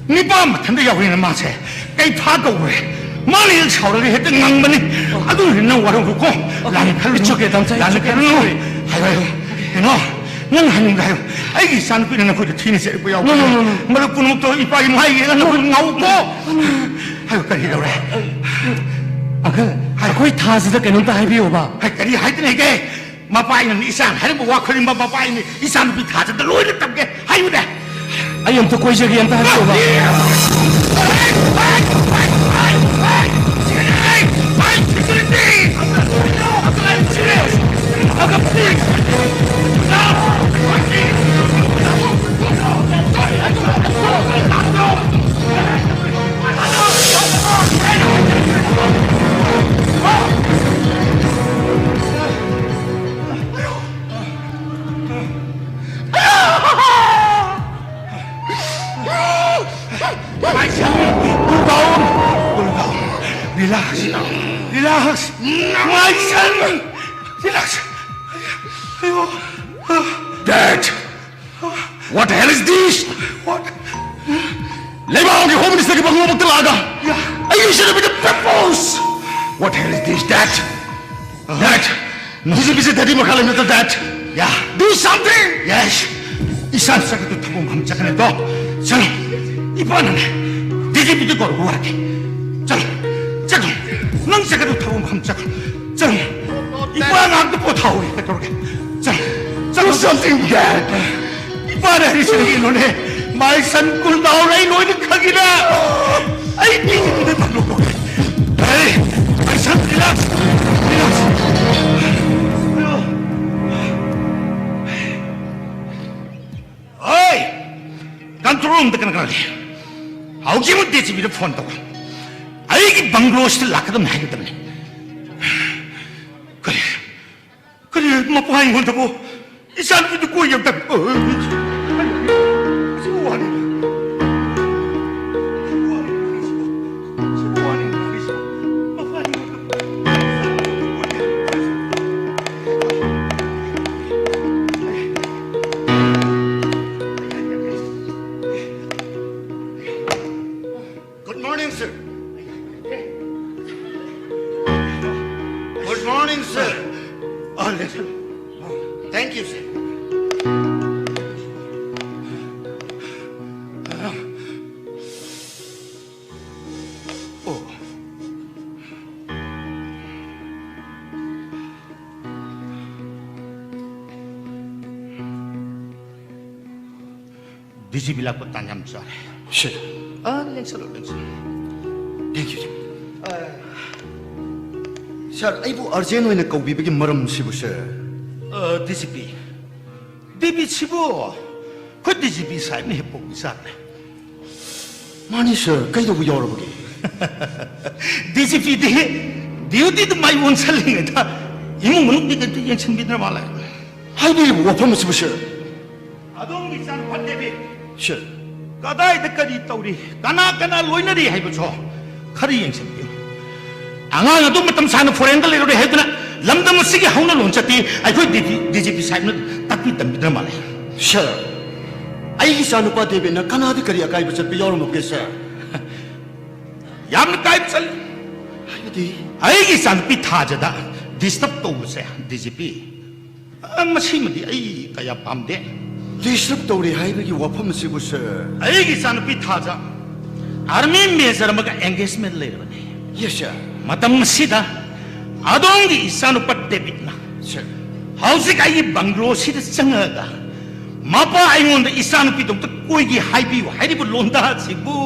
네 밤 텐데 야구이는 마세 이 파도 왜 말을 서로를 했던 낭만이 아주 난 와로 그고 나는 칼로 이쪽에 담자 나는 칼로 아이고 너 하는가요 아이기 산비는 거기 튀니세 뭐야 뭐를 뿌는 것도 이빠이 마이가 너무 나오고 아이고 그래 Uncle ako'y taja ganun tayo biyo ba 그래 하여튼 이게 마빠이는 이산 하는 거 와커리 마빠이는 이산 비 다들 로이를 담게 아이고 돼 ayun to ko'y jagyan tayo biyo ba My son, cool down. Cool down. Relax. Relax. My son. Relax. Dad. What the hell is this? What? Lebanon, the Home Minister, the Bangu Talaga. You should have been the purpose. What the hell is this, Dad? Dad. This is Daddy Makalim, Dad. Yeah. Do something. Yes. 이산 사가도 타고 맘짝하네 너. 자, 이번에는 뒤집이도 걸고 하게. 자, 넌 사가도 타고 맘짝. 자, 이번에 나도 못 타고 그러게. 자, do something, Dad. 이번에 이스라엘 너네 말산 꿀 나오라 이 너희는 가기라. 아이 뒤집이도 타고. 에이, 말산 relax. Control में करने वाले आओगे मुद्दे से मेरे फोन तो आएगी बंगलोर से लाकर तो महंगे तबले करे करे मैं पाएंगे वो तो वो इस साल भी तो कोई अब तक Thank you, sir. Oh. DGB la ko tanyam sir. Sure. Thanks a lot, sir. Thank you. Sir, 아이고 अर्जेन्ट कौबीबगी मरम सिबुसे DGP DB सिबु ख DGP साहब ने हेपो बिसारने मानी सर कई दो योरबगी DGP दे ड्यूटी द माई वन सेलिंग था इमु मनुक दे के एक्शन बिदर माला हाइबी वफम सिबुसे अदोंग बिसान फटेबी सर कदाई द करी तौरी कना कना लोइनरी हाइबो खरी एक्शन आंगांग अदुम मतम साना फोरेन ले रे हेदना लमदम सिगे हौना लोंचती आइखोय DGP साहब न तकपी तंबिद्र माले सर आइगी सानुपा देबे न कनादि करी अकाई बचत पे योरम के सर याम काई चल आइगी सानुपी थाजदा डिस्टर्ब तौसे DGP मसी मदि आई कया पामदे डिस्टर्ब तौरी हाइबगी वफम सिबु सर आइगी सानुपी थाजा आर्मी मेजर मगा एंगेजमेंट लेरबने यस सर मतम सिदा अदोंगी इसानुपा डेबिटना हौजिक आई बंगलो सिद चंगगा मापा आइंद इसानुपी दम त कोइगी हाइबियो हाइरिबो लोंदा सिबु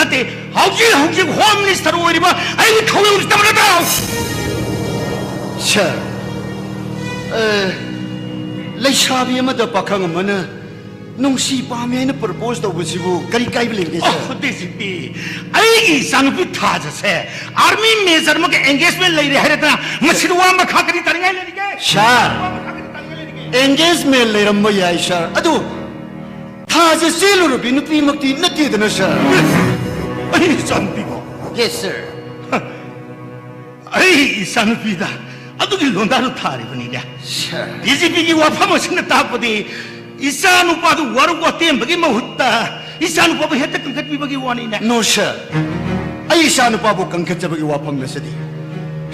नते हौजी होम मिनिस्टर ओरिबा आइबो थौले उस्तमना सर लैसाबी अमद पाखंग मन नुंसी पामे न प्रपोज तौबसिबु करी काइब लेगे सर DGP आइगी सानुपी थाजसे आर्मी मेजर मके एंगेजमेंट लैरे हेरता मसिरवा मखा करी तरिङै लेगे सर एंगेजमेंट लैरम याय सर अदु थाजे सेलुरु बि नुपी मक्ति नतिदन सर आई सानुपीबो यस सर आई सानुपीदा अदुगी लोंदारु थारिबनिया सर DGP की वाफम सिन तापदि इसानुपादु वरुगो तेंबगी महुत्ता इसानुपाबु हेत कंखटबिबगी वानिना नो सर आई इसानुपाबु कंखटबगी वाफम लसदी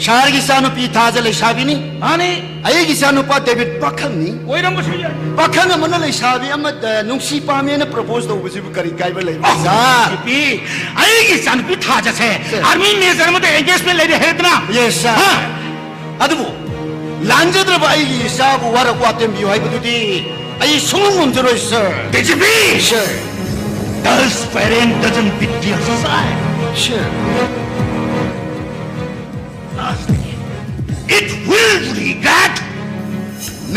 शारगी इसानुपी थाजल लेसाबिनी आने आई इसानुपा डेविड पाखंगनी ओइरमबसु या पाखंग मन लेसाबी अमद नुंसी पामेन प्रपोज तौबसिबु करी काइबा लेबा सर आई इसानुपी थाजसे आर्मी मेजर मते एंगेजमेंट लेरे हेतना यस सर अदुबु लांजद्रबा आई इसाबु वरक वातेम बियो हाइबदुदी I soon to sir. DGP, sir. Does parent doesn't beat your side, sure. It will regard.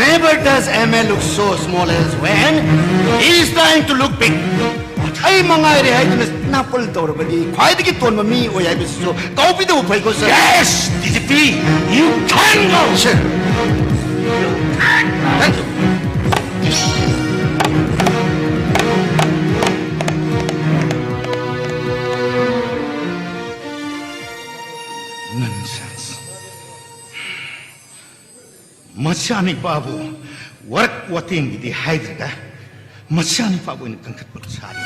Never does ML look so small as when he is trying to look big. I mangai re hai tunas napol tor bagi khwai dagi ton ma mi oi hai bisu kaupi do phai ko sir. Yes, DGP, you can go, sir. Thank you. 마치아니 바보 워럭 워팅기디 하이드가 마치아니 바보는 깡끗부터 사리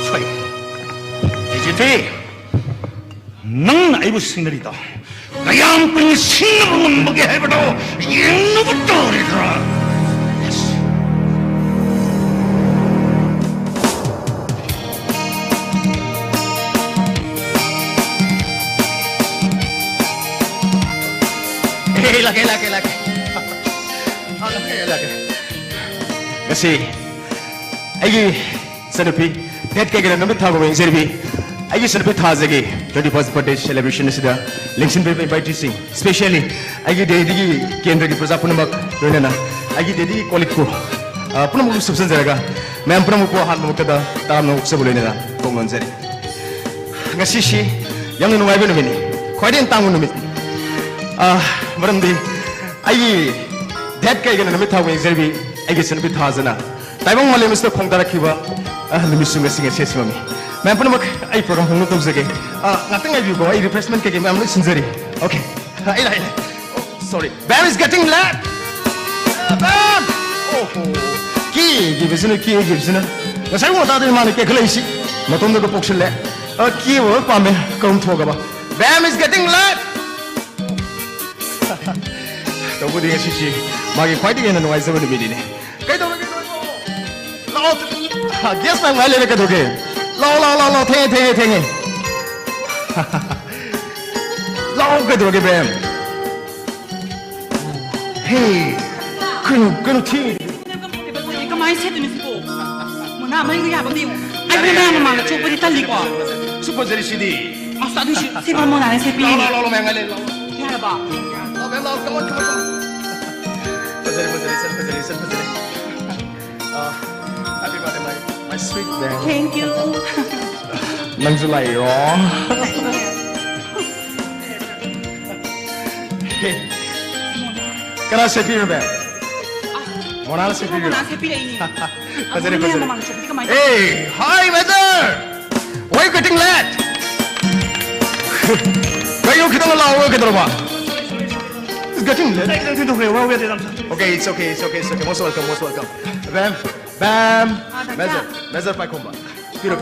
초이 이제대 넌 아이브 싱글이다 가양뿐 싱글은 먹게 해봐도 인누부터 우리더라 lagi. Kasi, ay sanapi, dead kaya naman tago yung sanapi. Ay sanapi thazagi 21st birthday celebration sida. Lingsin pe invite sing. Especially, ay dedi kendra ki praja punamak doina na. Ay dedi kolik ko. Punamak subsan jaraga. Ma'am punamak ko han mo kada tam na uksa bolena na kongon jari. Ngasi si yang nungai be numini. Khwaidin tangun numit. मरमदी आई डेट कई गन नमित थाव एग्जरबी आई सनबि थाजना ताइबंग मले मिस्टर खोंगदारा खिबा लिमिट सुंग सिंग सेसमि मैं पन मक आई प्रोग्राम होनो तौजगे नथिंग आई बिगो आई रिफ्रेशमेंट के मैं सिंजरी ओके आई सॉरी बैम इज गेटिंग लेट बैम ओहो की गिबसना ngasai mo ta de man ke khlai si matom de ko pokshile ki wo pame kom thogaba बैम is getting late Tunggu dengan sisi, magi fighting yang nuai zaman ini ni. Kau tahu ke? Lau, guess मैं वाले लेकर दोगे. lau, थे. lau के दोगे बैम. Hey, kau थे. Kemana sih tu ni sih? Mana main gaya bang dia? Ay mana mana cuba di tali ko. Super jadi sini. Asal tu si mana mana sih pilih. Lau, मैं वाले lau. Ya ba. Lau, come on. Fazali. Happy birthday, my sweet man. Thank you. Nang July, oh. Kena sepi be. Mona sepi. Mana sih pilih ini? Fazali. Mana cuba di kemana? Hey, hi, mother. Why you getting late? Kayo kita ngelawa kita rumah. It's getting late. Okay, it's okay. Most welcome. Bam. Measure pai komba. Piro.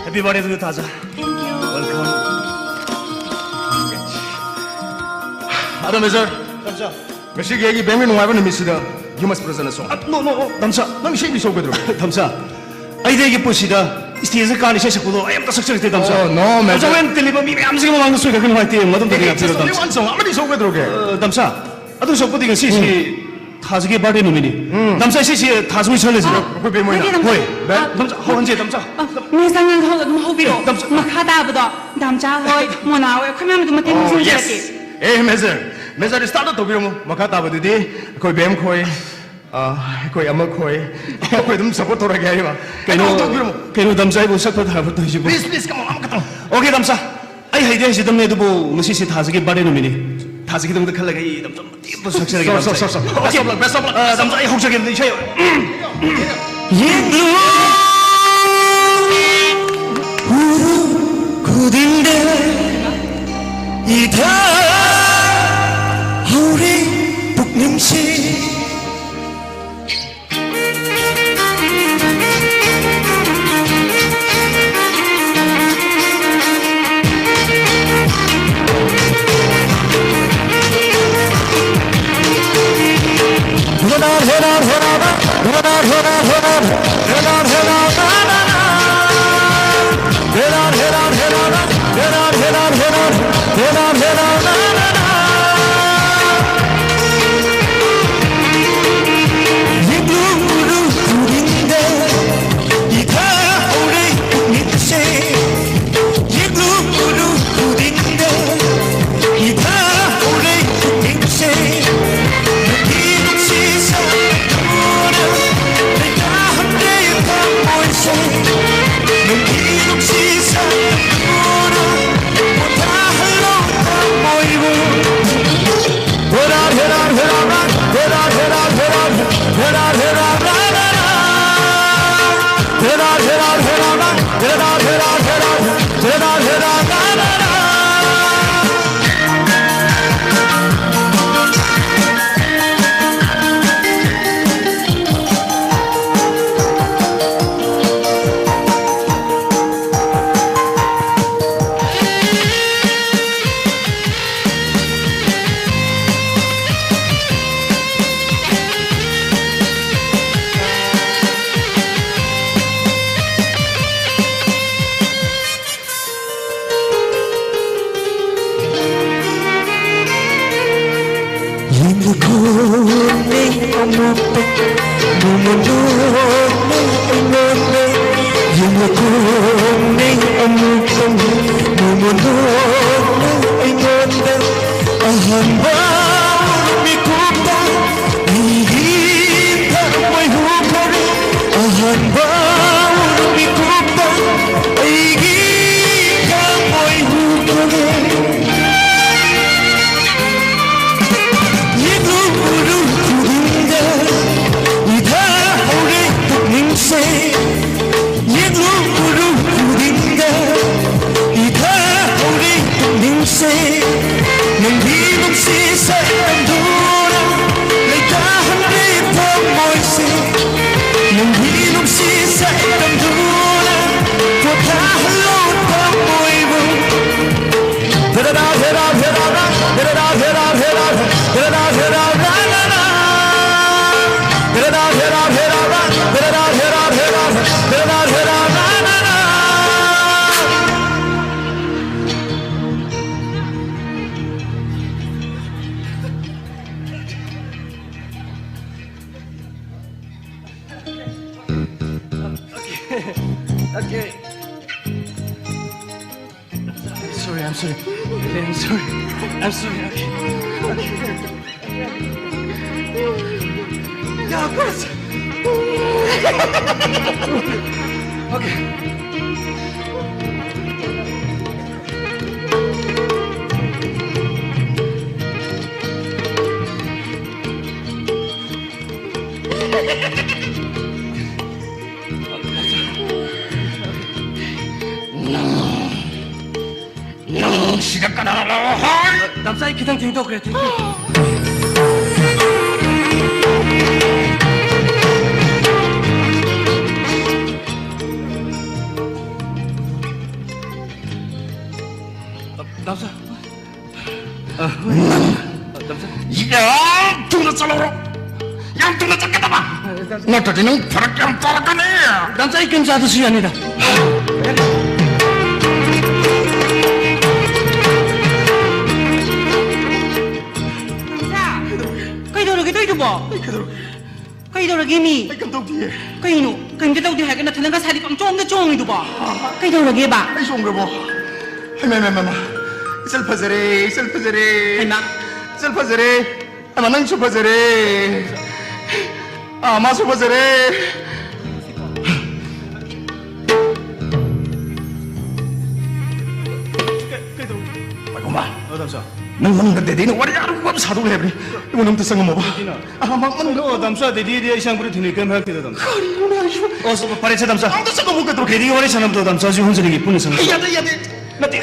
Happy birthday to you, Taza. Thank you. Welcome. Ada measure. Damsa. Meshi gaya ki bami nungai ba nimisida. You must present a song. No. Damsa. Nang shake so pedro. 담사. 아이들에게 보시다. 스테이지 가니 셰시고도 아예 딱 석석이 담사. Oh, no, man. 저wen 텔레비전 암시가 망는 소리가 그런 거 할때 뭐든 되게 앞으로 Only 담사. one song. Amadi so pedro ke. 담사. 아도 속보디가 시시 타즈게 바데 놈이니. 담사 시시 타즈미 설레지. Kau be mo ina. 호이. 담사 허언제 담사. Ni sangat kau tu mau biro. Makada betul. Damca hoi, mana hoi, kau memang tu mati Oh, musim yes. jadi. Measure start to biro mo. Makata ba didi. Koi bem koi. Koi ama koi. Koi dum support tora gaya ba. 그리고 담사에 뭐 sakpat harapot na isibo. Please, come on. Amakata. 오케이 담사. 아이 하이디야 시 담내도 뭐 시시 타즈게 바데 놈이니. 타즈게 담도 칼라가 이 담사 뭐 석실하게 담사. 오케이. Best of luck. 담사 이 혹적이 있는 셔요. 굳은데 이다 우리 북림시 say Okay. I'm sorry. Okay, I'm sorry. I'm sorry. Okay. Yeah, of course. Okay. 남자이 기당 땡도 그래 땡도. 남자. 남자. 야, 둘러 잘라로. 양 둘러 잡겠다 봐. 너 저기는 저렇게 안 따라가네. 남자이 괜찮아도 수연이다. Kay daw lagi mi? Ay, kamtog diye. Kay no? Kay daw di hagan na talaga sa di pang chong na chong ito ba? Kay daw lagi ba? Ay, sungga mo. Ay, mama. Isalpazare. Ay ma? Isalpazare. Ay, manang supazare. Ama supazare. Ay, kumba. 남자. Nang mangganda din, wala ka rin sa doon, Hebri. Imo nang tasang mo ba? 남자 데디에 이상 부리 드니까 할게도 남자. Ano na yun? 어서 파리차 남자. Ang tasang mo ka 데디 와리 사람도 남자 지 혼자 되게 뿐이 사람. Ay, yate. Nati.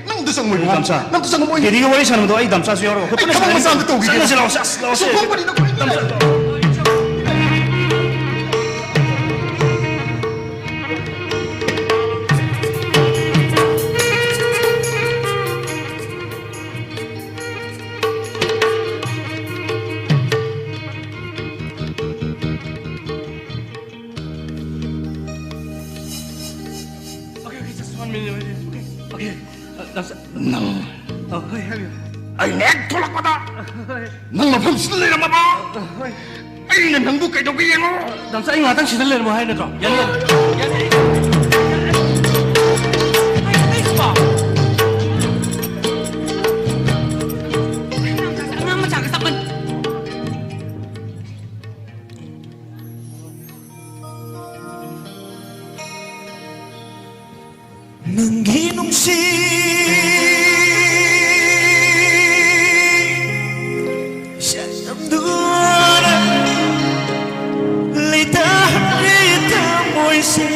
Nang tasang mo yun. 남자. Nang tasang mo yun. 데디 와리 사람도 아이 남자 지 여러. Ay, kamang masang ito. 살려주라. Sumpong pa rin ako. 남자. Okay, just 1 minute. Okay. 남자. Nang. Hey, have you? Ay, tulak mo ta. Nang mapamsili na ba? Ay, nang bukay daw kaya mo. 남자 이거 화장 시달래 뭐 하는 거? 야. Ay, ba? Ano mo tsaka sakit? Nang ginumsi siya namdura litahan kita mo'y sin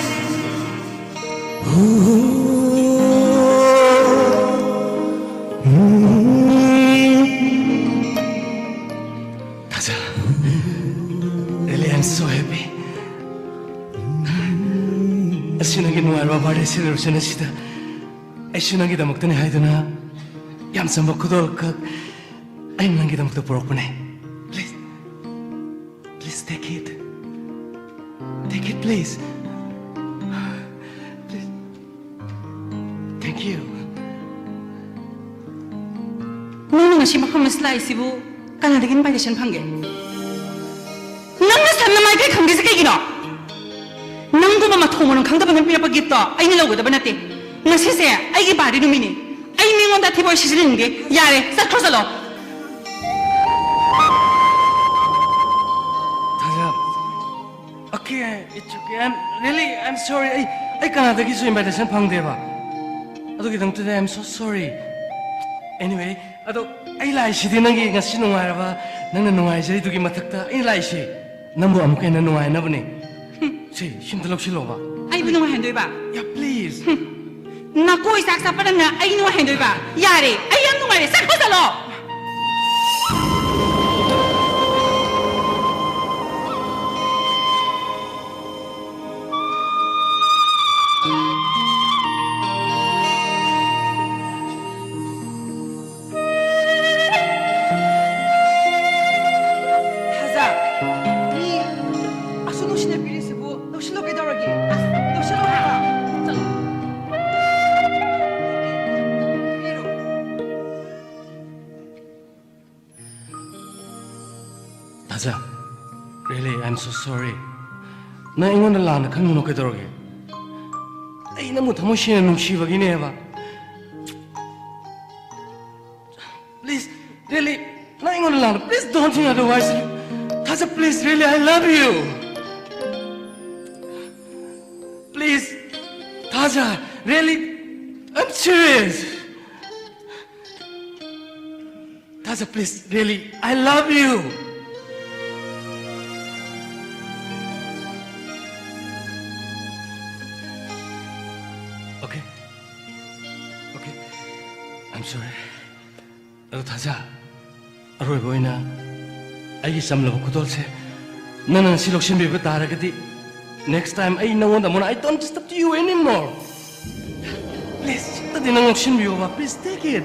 다자. Really, I'm so happy. 신나게 누아르바 바레시를 전하시다. 신나게 다 먹더니 하이드나 얌선 먹고도 그 아임난게 다 먹도 부럽구네. Please take it. Take it, please. Please. Thank you. Nung nga siya makamaslice ibu, kanadagin ba siya pangge? Nang nasa ꯅꯪꯗꯤ ꯈꯪꯗꯦꯁꯦ ꯀꯩꯒꯤꯅꯣ ꯅꯪꯒꯨꯝꯕ ꯃꯊꯣꯡ ꯃꯔꯝ ꯈꯪꯗꯕ ꯅꯪ ꯄꯤꯔꯛꯄ ꯒꯤꯐꯇꯣ ꯑꯩꯅ ꯂꯧꯒꯗꯕ ꯅꯠꯇꯦ ꯉꯁꯤꯁꯦ ꯑꯩꯒꯤ ꯕꯥꯔꯗꯦ ꯅꯨꯃꯤꯠꯅꯤ ꯑꯩ ꯃꯤꯉꯣꯟꯗ ꯑꯊꯤꯕ ꯁꯤꯖꯤꯟꯅꯅꯤꯡꯗꯦ ꯌꯥꯔꯦ ꯆꯠꯈ꯭ꯔꯣ ꯆꯠꯂꯣ 다자. Okay, it's okay. I'm sorry. I Canada기서 invitation 방대봐. 아도기 당투데 I'm so sorry. Anyway, 아도 I 라이시디 nangi ngasi nungairaba. Nangna nungaijari dugi mathakta I 라이시. Nambu amukena nungainabani. Si, 힘들럭실로봐. 아이부 누워hen도이바 Yeah, please. 나꼬이 싹싹빠랑나 아이 누워hen도이바 야래 아이 안 누워래 싹 벗어로 하자, 니 아수 노신의 비리스부 노실로 깨달아기, 노실로 해봐. 비로. 다자. Really, I'm so sorry. 나 이거는 라나 강는 없게 들어게. 이 너무 담으시는 눈치박이네 해봐. Please, really, 나 이거는 라나. Please don't think otherwise. 다자, please, really, I love you. Please, 다자, really, I'm serious. 다자, please, really, I love you. Okay. Okay. I'm sorry. 너 다자. 아로이 보이나? 아이 삼라고 구돌세. 나는 실록신 비고 따라가디. Next time I know that I don't disturb you anymore. Please, tadi nang option biyo ba? Please take it.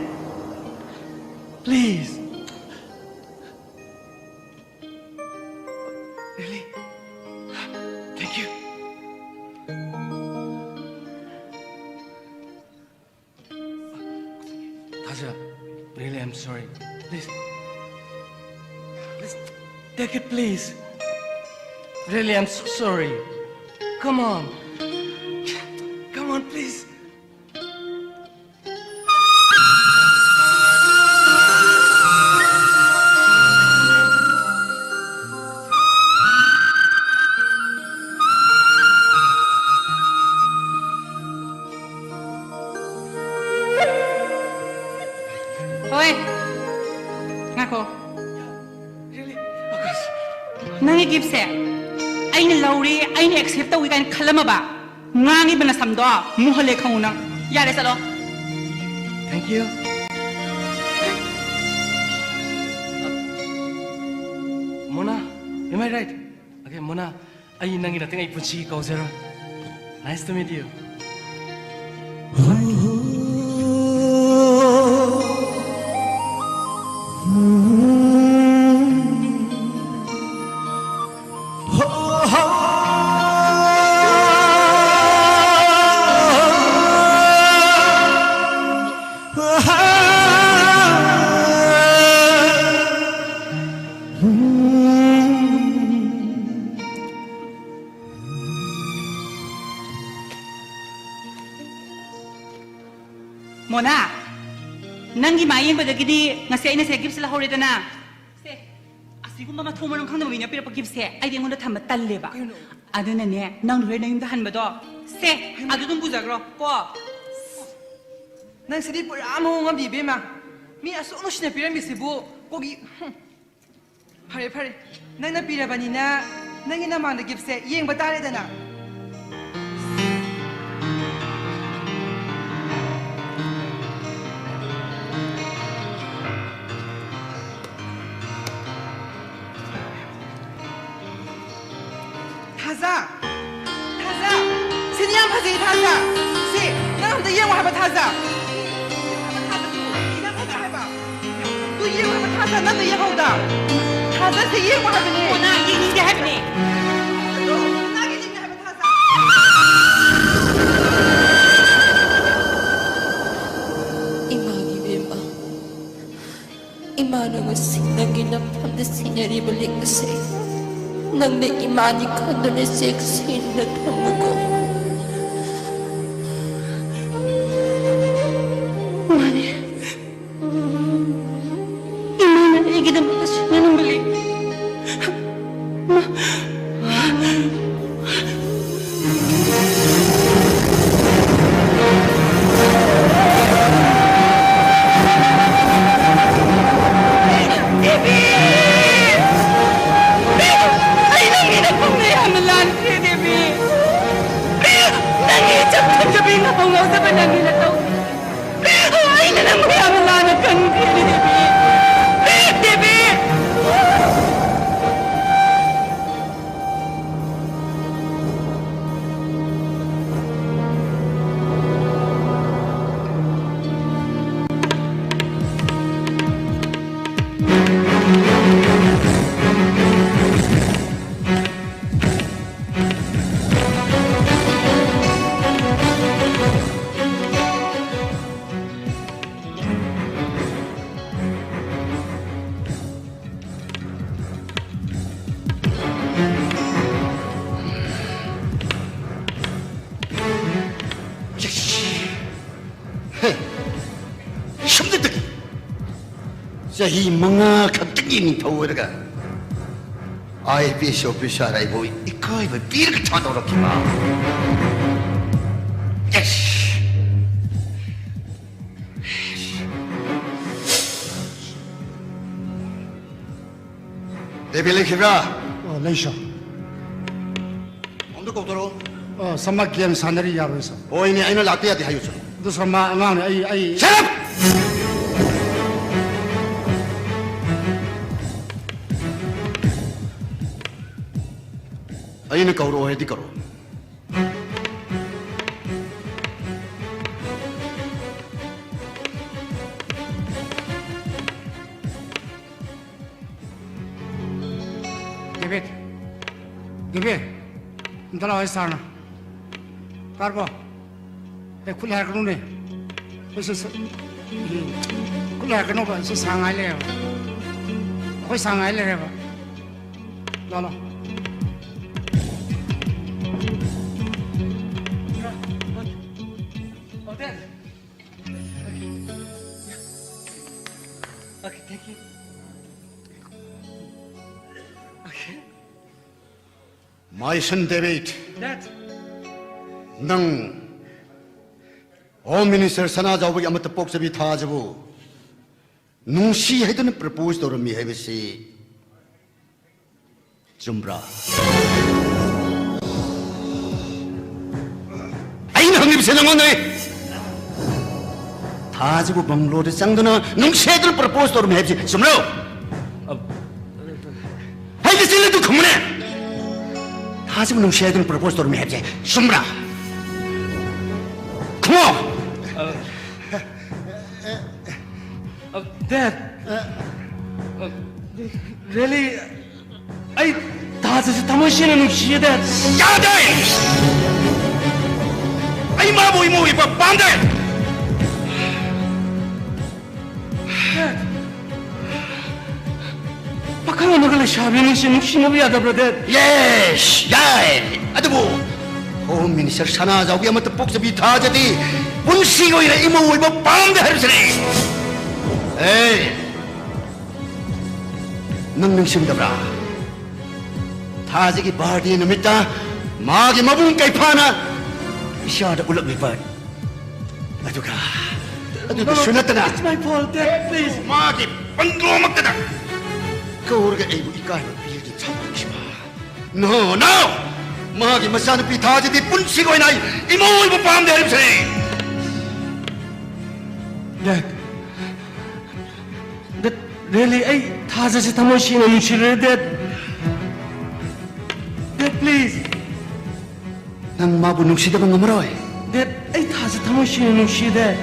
Please. Really? Thank you. Tasha, really, I'm sorry. Please. Please, take it, please. Really, I'm so sorry. Come on. Come on, please. 어이 ngako Really? Okay. nang이 깁세 아이는 라우리 아이는 액셉트 tau이 kan khalama ba ngangi bana samdo muhale khanguna yare chalo Thank you. Mona, am I right? Okay, Mona, ay nangi natin ay punchi ka zero. Nice to meet you. Mona nangi mayeng badagidi ngasi aina se gift la horedana se asigumba ma thomarang khangna bina pira pa gift se ai dengonda thamba talleba aduna ne nang roi nang da hanbado se adudum bujagro ko 난 세디 아무 비비마. 미 아수 노신의 비라미스부 거기. 파래 파래. 난 비라바니나 nang inaman gipse yeng batare dana. 타자, 타자, 세니양 파지 타자. 세, 나 한테 yeng 와봐 타자. 또 yeng 와봐 타자. 나도 yeng 오다. 타자 세 yeng 와봐니. Mona yeng 게 happening Imana ngasing na ginapam na sinyari balik kasi 넌 내 이마니까 너네 섹시한 내 탐무고 Mani Imana 애기는 마시는 beli Sahi mga kaptingin tawar ka. Ay bisyo bisyaray mo ikaw ba bir ka tawar ka ba? Yes. Debili kira. 레이셔 Ondo ko toro. 삼마 게임 사내리 야로서 O ini ay na latte ati hayo so. 너 삼마 안가네 아이 Shut up. Ay na kauro ay di karo. David Ndala ay sana Karbo e khule har kanu ne so khule har kanu ba so sangai le khoi sangai le ba la Oh, Dad. Okay, thank you. Okay. My son David. Dad. Nang Home Minister sana jawab amat tepok sabi tha jabu nungsi hai tu propose to mi hai besi Jumbra ai na hangib se nangon nei tha jabu banglo de chang dona nungsi hai tu propose to mi hai besi sumlo hai de sile tu khumne tha jabu nungsi hai tu propose to mi hai besi Jumbra Come on! Dad. Really? I thought it's a machine and she did. Yada! Ay maboy mo iba bande! Dad. Baka nga nagala-sabi ng sinabi yata, brother. Yes! Yan! Ano mo? Home Minister sana jaw amat tepok sabi tha jadi punsi ko ina imo iba bande harsane. Hey! Nang sim dabra. Tha jagi birthday namita magi mabung kay pana isyada ulak ni bird. Aduka. Aduka sunat na. It's my fault, Dad. Please. Magi pandro magtada. Kau orga ibu ikai pilih campur siapa? No, no! Magi masana pita jadi punsi ko inay imo iba pam de harsane. Dad. Dad, really? I thought it's a machine and she did. Dad, please. Nang mabunong siya bang amaroy? Dad, I thought it's a machine and she did.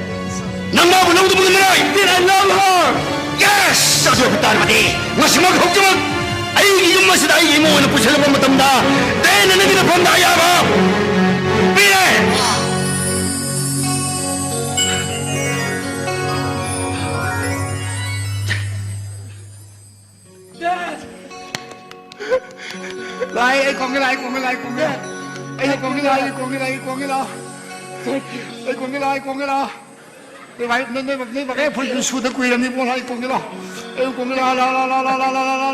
Nang mabunong bang amaroy? Dad, I love her. Yes! Sa siya putar mati. Masimag hukjumag. Ay yung masada ay imo na pusala mo matamda. Dahil na naging napandaya ba? Pire! Dad! 공개라 공개라 공개라 아이 공개라 공개라 공개라 아이 공개라 공개라 내 말에 불 수도 구이라니 뭐라 이 공개라 아이 공개라 라라라라라라라라라라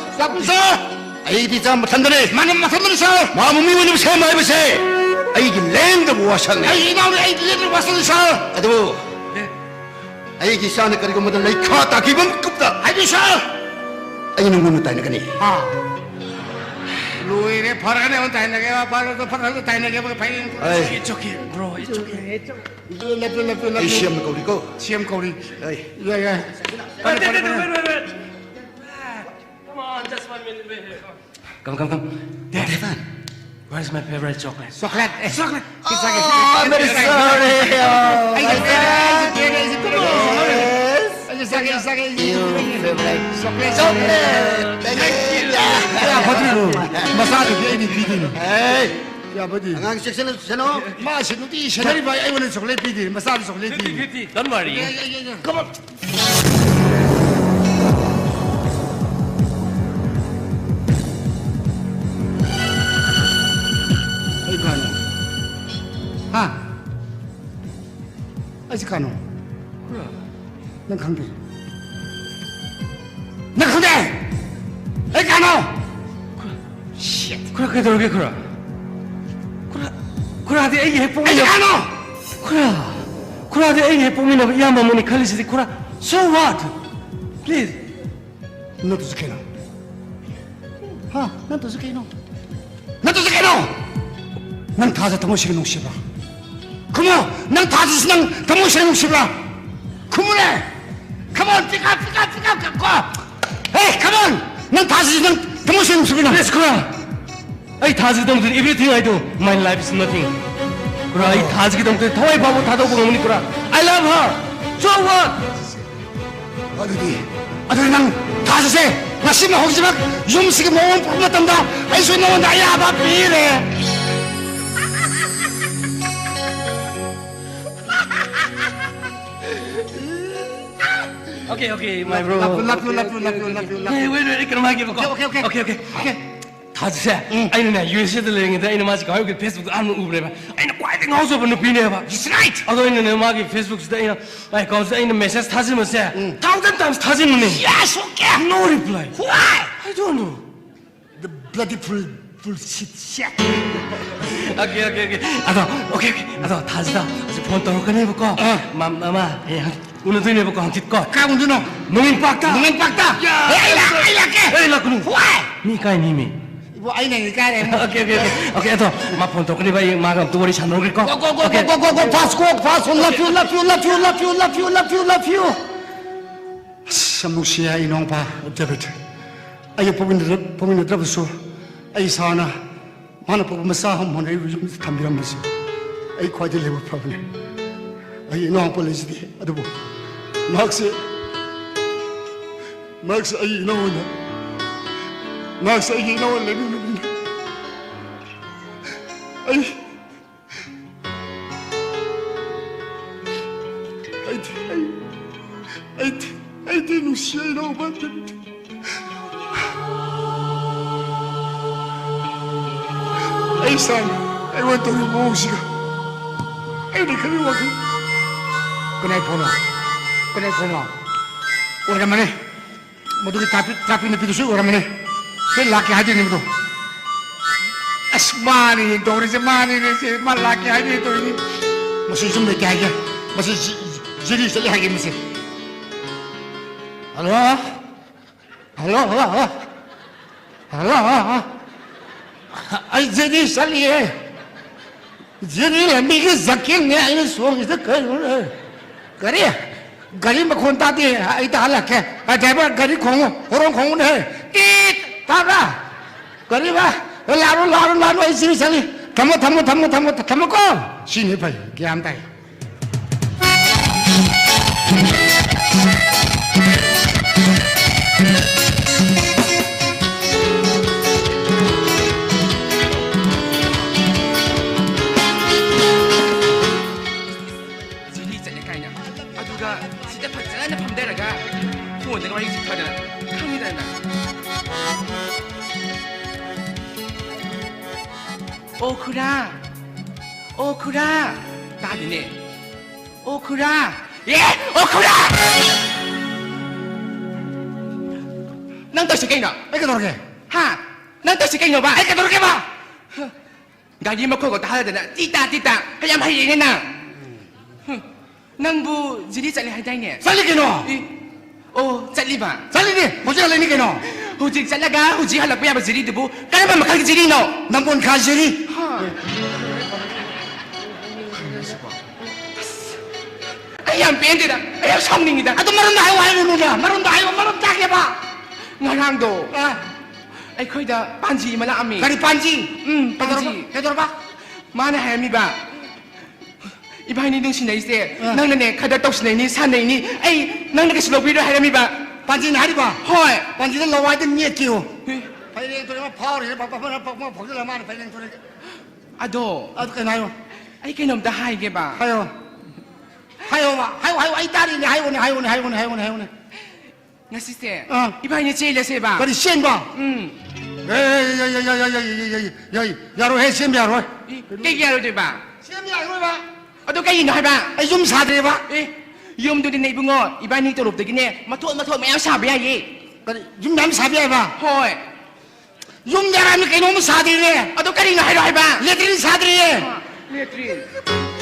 라라라라라라라 아이디 참 못한다네. 많은 마찬가지죠. 마음이 원님 새 마이버세. 아이기 랜드 무엇하네. 아이 나오는 아이들 왔어요. 아도. 아이기 사는 거리고 뭐들 내 카타 기분 급다. 아이디셔. 아이는 문을 따는 거니. 아. 루이네 파라네 온 타이나게 파라도 파라도 타이나게 뭐 파인. 아이. 이쪽에 bro 이쪽에 이 시험 거리고. 시험 거리. 아이. 예. wait come on just 1 minute wait come Dad where's my favorite chocolate 초콜릿. 초콜릿. 비싸게. I'm very sorry. 야, 버디로 마사지 비행이 비디는. 에이. 야, 버디. 강 섹션은 세노. 마시는 이 셔리 봐. 이거는 초콜릿 비디. 마사지 초콜릿 비디. 50 don't worry Come on. 이거 아니야. 아. 아직 가노. 난 강대. 난 강대. 아직 가노. 그렇게 들게 그래 하디 애기 해뽕이 아직 가노. 그래 하디 애기 해뽕이 이 한번 보니 칼리시디 그래 so what please 너도 스케노. 하, 나도 스케노. 나도 스케노. 난 다자 더모시게 농시봐. 그모, 난 다자 난 더모시게 농시봐. 그모네. Come on, pick up. Hey, come on. 난 다자 난 더모시게 농시봐. Yes 그래 이 다즈기 동들 everything I do my life is nothing 그래 이 다즈기 동들 더위 바보 다도 보니 그래 I love her so what 아들이 난 다섯에 나 심해 호기지만 юм식이 몸을 뽑았단다. 아이소 너는 나야 봐 비래. Okay, my bro. 라플. Hey, wait, 그럼 하게 볼까? 오케이. 다즈세, 아이는 나 USA 들리는데 아이는 마치 가요 그 페이스북 안 우브레. 아이는 과이팅 하우스 오브 비네 봐. It's right. 아도이는 내 마기 페이스북 스다 아이는 아이 거기서 아이는 메시지 타지면서 1000 times 타지는 네. 야 속게. No reply. Why? I don't know. The bloody bullshit shit. 오케이. 아도 다즈다. 아주 폰 떠놓고 해볼까? 마마, 오늘도 해볼까? 한 뒷거. 까운드노. 농인 빡다. 야. 에이라 그놈. Why? 니까이 님이. 뭐 아이네 까래. 오케이. 아도 마폰 떠놓고 해봐. 이 마감 또 우리 잘 놀길 거. 고 파스 love you. samuksia inongpa debit ay pomin drabusu ay sana mana po masa hom mon ay yum thambiram masi ay khwadi lebu problem ay inong police di adubo max ay inong max ay inong lebu I didn't say no about it. Hey son, I went to the music. I didn't come work. Good night, Pona. Ora mane. Modu ki tapi ne pidusu ora mane. Ke laki hadi ne modu. Asmani dori se mani ne se malaki hadi to ni. Masi zum le kya. Masi jiri se le hagi masi. Hello? Ay Jenny saliye. Jenny la mi ke zakin ne ay song is the kare. Gari में खोलता थी इतना हालत है ड्राइवर गाड़ी खोंगो होरों खोंगो ने टीट तारा गरी बा लारो ऐसी चली थमो को सीने भाई क्या आमता है 진짜 박장한 밤 되라가 부모님과 일찍 가는 큰일이다. 오쿠라 오쿠라 나드네 오쿠라 예 오쿠라 난 다시 깨나 Ay, ka dorge. 하, 난 다시 깨나 봐. Ay, ka dorge ba? 가지 먹고 다 하야 되나? 띠따 그냥 하이네 나. 낭부 지리 잘리 하다이네. Sali kino. 오, 잘리 봐. Sali ni. Musi ka lini kino. 후지 잘라가 후지 할라 뿌야 지리 두부. 까르마 막하기 지리 너. Nampun ka siri. 아야 밴드다. 아야 성능이다. Ato maron na hayo hayo nuna. Maron na hayo, maron taki ba? nga랑도 Ah, 아이코이다 반지 말라미. kari panji. 반지. Kedor ba? 마나 하야미 봐. 이바이니 능신 내세. 낭나네 카다 떡스네니 산네니. 에이, 낭나게 슬로비로 하야미 봐. Panji na hari ba? 호이. Panji na lawai din niya kiyo. Pailing to naman power. Pagkakala naman. Pailing to naman. 아도. Ato kayo na hayo. 아이 그놈 다 하이게 봐. Hayo. Hayo ba? Hayo. Ay, tari ni. Hayo ni. 나시세. 어. 이바이니 제일 세 봐. Kari sien ba? Yaro he sien ba yaro? 깨기하러 돼 봐. Sien ba yaro ba? 어도 깨기 너 해봐. Ay, yung sadri ba? 에, 염도 된 내bungo 이바이니 또 롭되기네. 마토 매우 사비야 얘. Kari, yung dami sabi ay ba? 호이. Yung darami kayo mo sadri ni. 어도 깨리 너 해로 해봐. Letrin sadri eh. 레트린.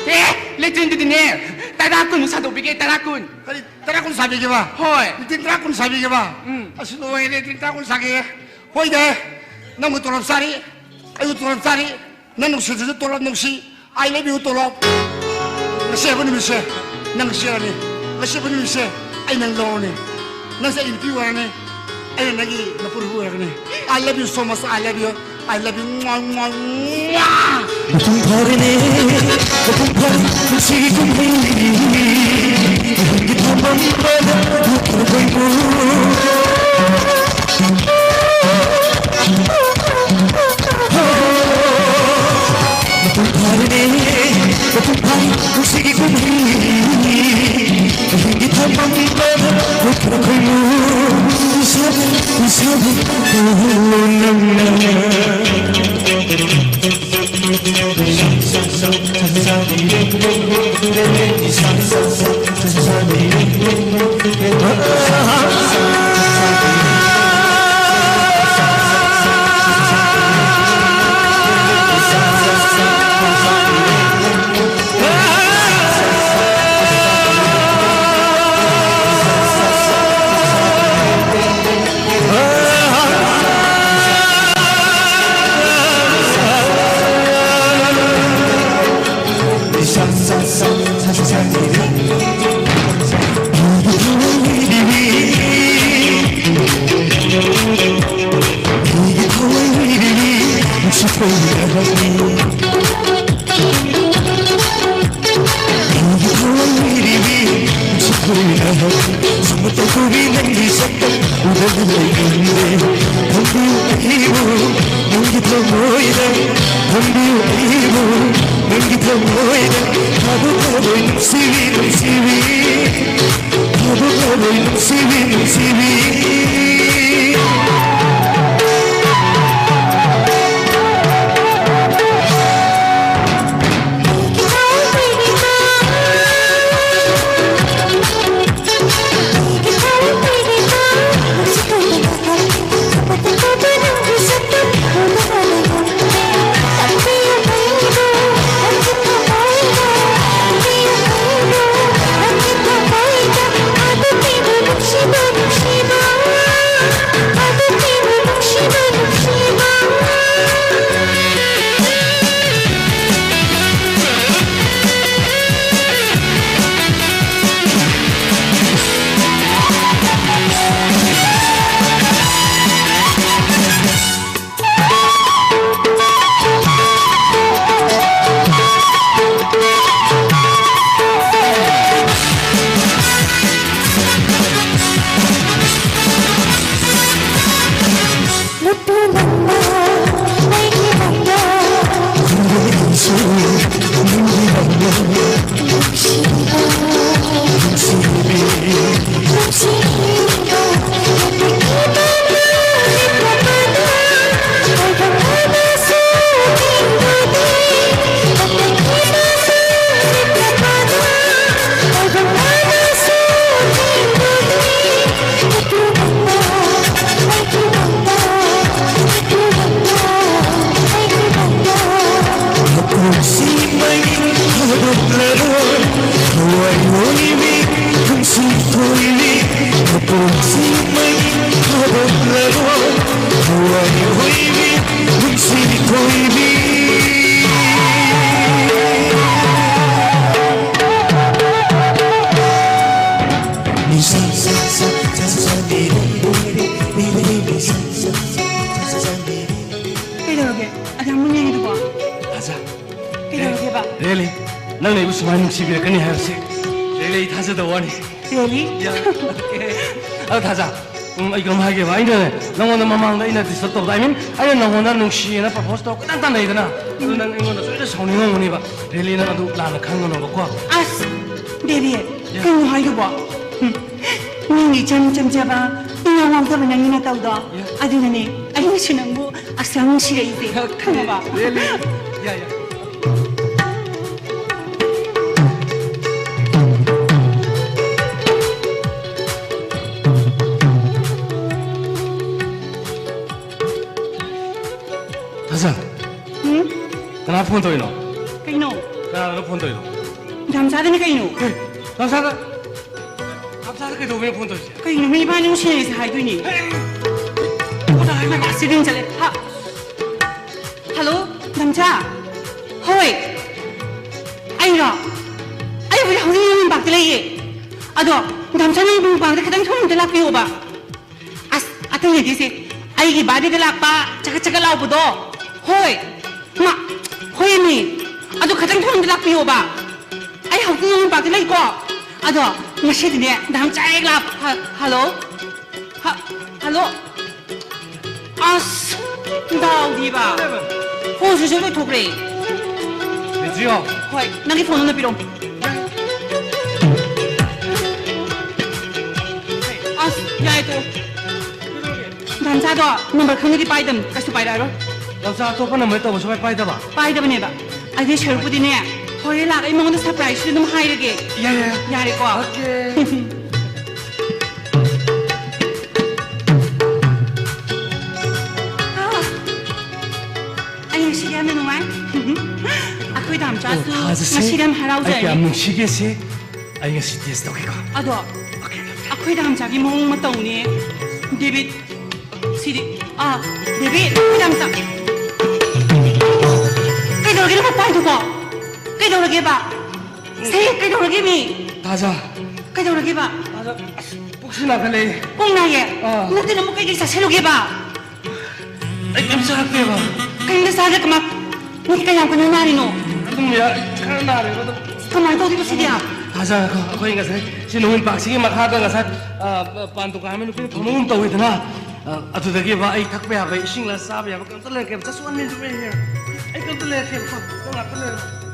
에, 레트린도 되네. 따라꾼 사도 비게 따라꾼. Kari, tara kung sabi ka ba? 호이. Litin tara kung sabi ka ba? Asino ay litin tara kung sabi ka? Hoy de, nang utulog sari, ay utulog sari, nang nagsusunod tulog nang si, I love you tulog. Kasi ako naman siya, nang siya ni, kasi ako naman siya, ay nang loo ni, nang sa inpiwa ni, ay nagi napurubuha ni. I love you so much, I love you, mwah, mwah, mwah! 봄파리네 봄파리 지금 향기 한번마다 보이고 봄파리네 봄파리 지금 향기 한번마다 보이고 우사비 ꯅꯪꯅ ꯑꯩꯕꯨ ꯁꯨꯃꯥꯏꯅ ꯅꯨꯡꯁꯤꯕꯤꯔꯛꯀꯅꯤ ꯍꯥꯏꯕꯁꯦ ꯔꯦꯂꯤ ꯑꯩ ꯊꯥꯖꯗꯕ ꯋꯥꯅꯤ ꯔꯦꯂꯤ ꯑꯗꯣ ꯊꯥꯖ ꯑꯩ ꯀꯔꯝ ꯍꯥꯏꯒꯦꯕ ꯑꯩꯅ ꯅꯪꯉꯣꯟꯗ ꯃꯃꯥꯡꯗ ꯑꯩꯅ ꯗꯤꯁꯇꯔꯕ ꯇꯧꯕꯗ ꯑꯥꯏ ꯃꯤꯟ ꯑꯩꯅ ꯅꯪꯉꯣꯟꯗ ꯅꯨꯡꯁꯤꯌꯦꯅ ꯄ꯭ꯔꯄꯣꯁ ꯇꯧꯔ ꯈꯤꯇꯪ ꯇꯥꯟꯅꯩꯗꯅ ꯑꯗꯨ ꯅꯪ ꯑꯩꯉꯣꯟꯗ ꯁꯣꯏꯗꯅ ꯁꯥꯎꯅꯤꯡꯉꯝꯒꯅꯤꯕ ꯔꯦꯂꯤ ꯅꯪ ꯑꯗꯨ ꯂꯥꯟꯅ ꯈꯟꯒꯅꯣꯕꯀꯣ ꯑꯁ ꯗꯦꯕꯤ ꯀꯩꯅꯣ ꯍꯥꯏꯗꯨꯕꯣ ꯅꯪꯒꯤ ꯏꯆꯝ ꯆꯝꯖꯕ ꯏꯉꯥꯎ ꯉꯥꯎꯖꯕ ꯅꯪꯒꯤ ꯅꯇꯧꯗꯣ ꯑꯗꯨꯅꯅꯦ ꯑꯩꯅꯁꯨ ꯅꯪꯕꯨ ꯑꯁꯥꯝ ꯅꯨꯡꯁꯤꯔꯛꯏꯁꯦ ꯈꯪꯉꯕ ꯔꯦꯂꯤ ꯌꯥꯏ 다자, 응? 나 폰 더 있노? 그이노 나 폰 더 있노? 남자들은 그이노 남사가 그 도움에 폰 더 있지. 그이노 미반이 오시에서 하이도니 보다 할말 마시는 자래 하 할로 남자 호이 아이로 아이 우리 형님 박들레이 아도 남자는 그 방에 가장 처음 들락비오 봐 아스 아튼 얘기세 아이기 말이 들락바 차가차가 나오보도 호이 마 호이미 아도 가장 처음 들락비오 봐 아이 형님 박들레이 거 아도 마시드네 남자 애가 할로 할로 아스 나오디바 호수저도 도그레이 되지요? 호이 나기 폰은 비롱 아스 야이도 남자도 넘버 큰일이 빠이든 가수 빠이라로 남사 아토파 넘버 떠보 소발 빠이다봐. 빠이다버네바 아니 절부디네 호이 라가 이모는 서프라이즈 좀 하이르게 야야야. 야리고 오케이. 아니 시리하면 오만 아쿠이 다음 자수 나 다즈세. 시리함 하라우자 아이게 안녕 시계세. 아이가 시티에서 오케이가. 아도 아쿠이 다음 자기 몽 맞다오니 데빗 시리 아 데빗 아쿠이 다음 자 그이도르기를 못 봐두고 그이도르기 봐 세 그이도르기 미 다자. 그이도르기 봐 다자. 혹시나 갈래? 꽁나게 묵지는 묵기기 자체로기 봐 아이 냄새 할게 봐. 근데 사실 그만 니가 양권을 나리노 그럼야. 그런 날에도. 그만 또 어디고 시리야 다자 거 거기 가서 신호문 박식이 막 하다가 가서 반도가 하면 그냥 도망 떠오르더나. 아두다기 봐. 아이 탁배 하고 이싱라 싸be 하고 깜짝이야. 그 just 1 minute right here. 아이 깜짝이야. 그 깜짝이야.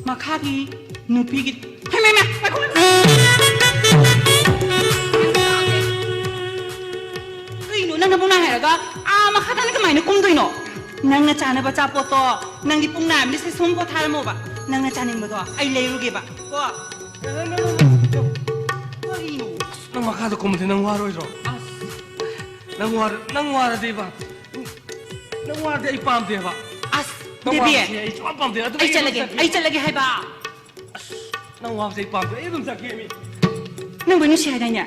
마카기 누비기 헤매매 그이노 nang nabuna heraga ama khadana ka maina kumdoino nang na chana ba chapo to nang di pungna mi se sombo thar mo ba nang na chaning ba to ai leiruge ba ko 그이노 너 막하도 꼬문데 너 와로이로. 너 와라데 봐. 너 와라데 이 밤데 봐. as debi 이 밤데. ai chalage hai ba 너 와서 이 밤데. 이름 잡게미. nang banu shi hadanya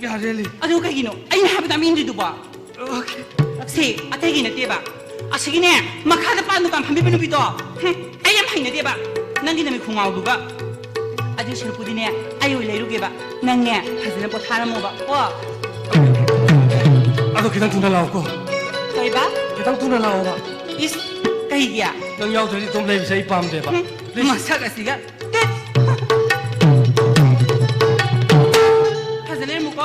야 렐리. adu kagino ai na habda min du ba 오케이. se atagi na teba asigine makhada pandu kam phambi binu bido ai yam haina teba nangi na mi khungau du ba adu sherpudine ai oi leiruge ba nangне hazina po thara mo ba ko 아도 기당 투나 나오고. kai ba 기당 투나 나오봐. is kai ya 너 야우들이 좀 레비서 이 밤데 봐. masaga siga hazina mo ko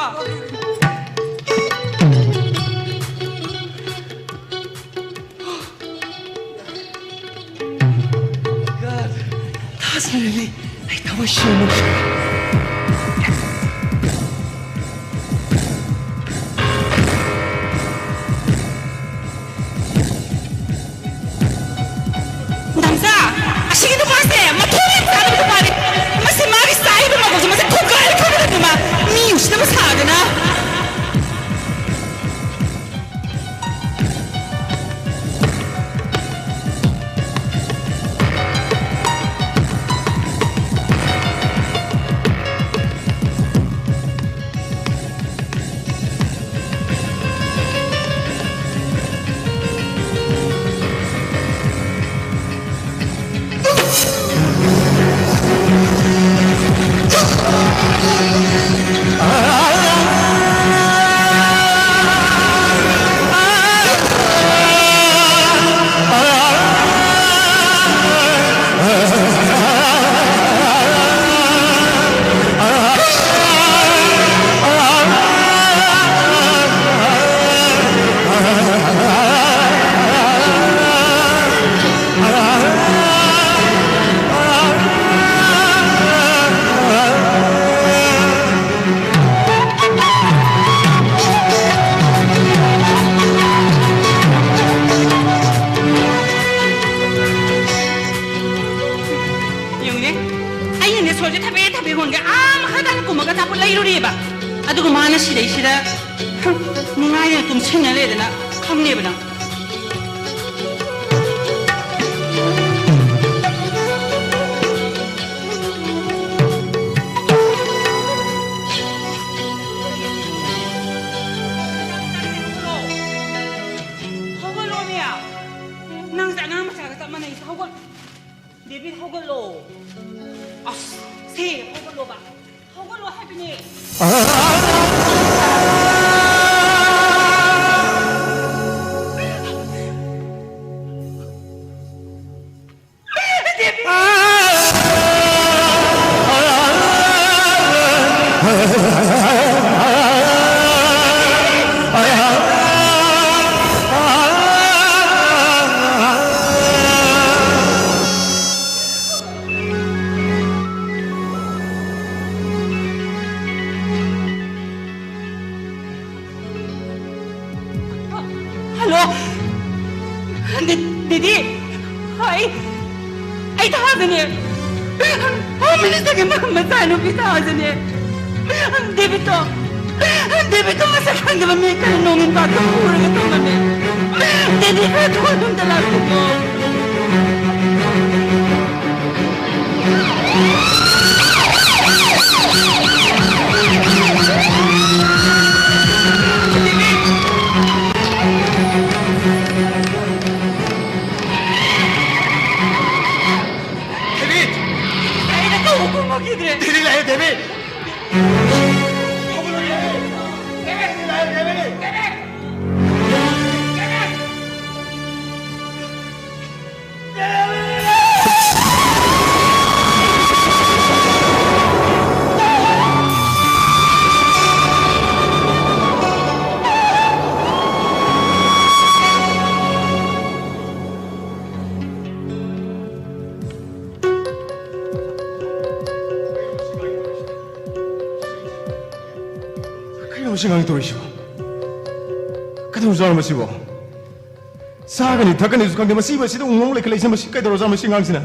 다스 렐리. 아이 더워 쉬는. 남자 아시기도 봤세 막 토리 사람도 말이 마세 말이 사이드 먹어서 마세 토가를 커버렸더니 막 미우시다면 사드나 ꯑꯗꯨꯒ ꯃꯥꯅ ꯁꯤꯗꯩꯁꯤꯗ ꯅꯨꯡꯉꯥꯏꯅ ꯇꯨꯝꯁꯤꯟꯅ ꯂꯩꯗꯅ ꯈꯪꯅꯦꯕ ꯅꯪ hꯧꯒꯠꯂꯣꯃꯤ야 ꯅꯪꯁꯦ ꯑꯉꯥꯡ ꯃꯆꯥꯒ ꯆꯞ ꯃꯥꯟꯅꯩꯁꯦ 데빗 hꯧꯒꯠꯂꯣ ꯑꯁ ꯁꯦ hꯧꯒꯠꯂꯣꯕ hꯧꯒꯠꯂꯣ 하빈이 Hello? Didi? Ay tahazan eh. Bilis lagi masano pitahazan eh. David to masakang diba may kanunungin pa ito pura ito man eh. Didi ka tulong talaga mo. Didi lah ya, David. 생각이 들으시오. 그대로 사람 마시고. 사가니 닭가니 수강되면 씨버시도 웅웅을 클레이션 마시 그대로 사람 생각지나.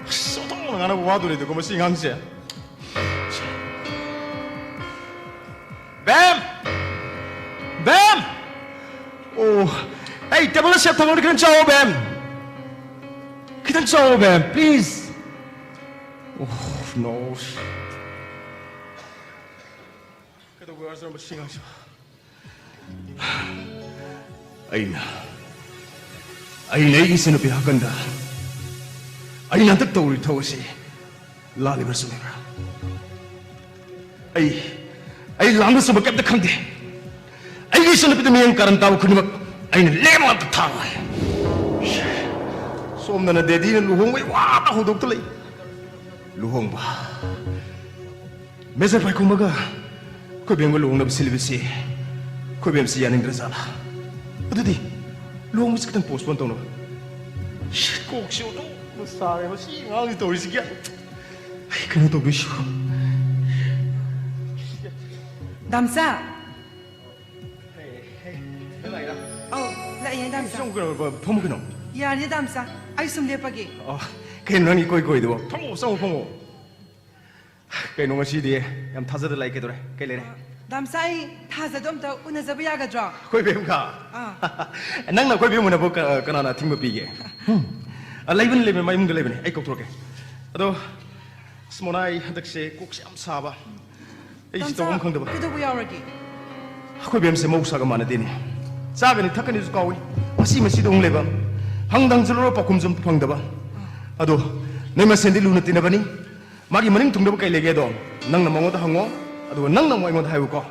소통을 안 하고 와도래도 그뭐 생각지. 뱀! 뱀! 오, 에이, 더블 셰프탕 우리 그냥 짜오 뱀. 그냥 짜오 뱀, please. 오, no. Where's our machine? Aina isin na pihaganda. Aina takto ulit ako si Lali Bersumera. Ay lamang sa magkap na kande. Ay isin na pitamiyang karantaw ko naman. Ay nalema ang tatangay. Som na nadedi ng luhong may wata hudog talay. Luhong ba? Mesa pa'y kumaga. Kau biang luang nak silvisi, kau biang siapa yang bersalah. Aduh di, luang mesti kita postpone tahu no. Kau siapa tu? Besar mesti ngang itu orang sekian. Kena tu bisu. Damsa. Hey, lagi dah. Oh, lagi Damsa. Siapa kena pomoh kena? Ya ni Damsa. Ay sumle pagi. Oh, kena ni koi tu. Pomoh, sama pomoh. Kaya nung si dia, yang thazad lagi ke tu re, kaya le. Damsai thazad om tu una zabaya ka dra. Koi bem ka. Nang na koi bem mana buk kena na timba pigi. Leben leben, mai mung leben. Ay kau tu ke. Aduh, semuanya hendak se kuk siam saba. Ay si tu om kang tu ba. Kita buya lagi. Koi bem se mau saga mana dini. Saga ni thakkan itu kau. Masih tu om leben. Hangdang jelur pakum jum pang tu ba. Aduh, nama sendi luna tina bani. Magi maning tunggu bukai lagi dong. Nang na mangot hango, aduh nang mau ingot hayu ko.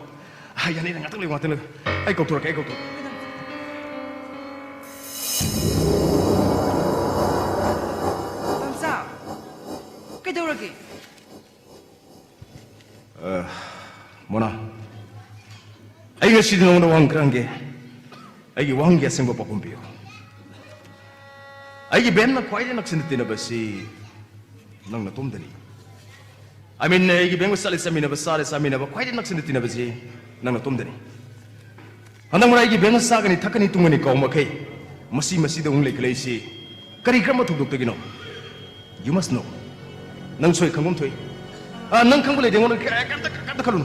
Ayah ni nggak tahu lewat tu. Ay kau tu. Damsa, kita lagi. Mona. Ayah sih nong wang kerangge. Ayah wang dia senggo pakumpio. Ayah ben nak kuai nak sendetina basi. Nang na tumdani. I mean, I give you a samina, quite an accident in a busy, none of them. And then when I give you a sagan, Takani to many comake, Masi the only glacy, Karikama to Dugino. You must know. None so come to it. None come with it, they want to cut the column.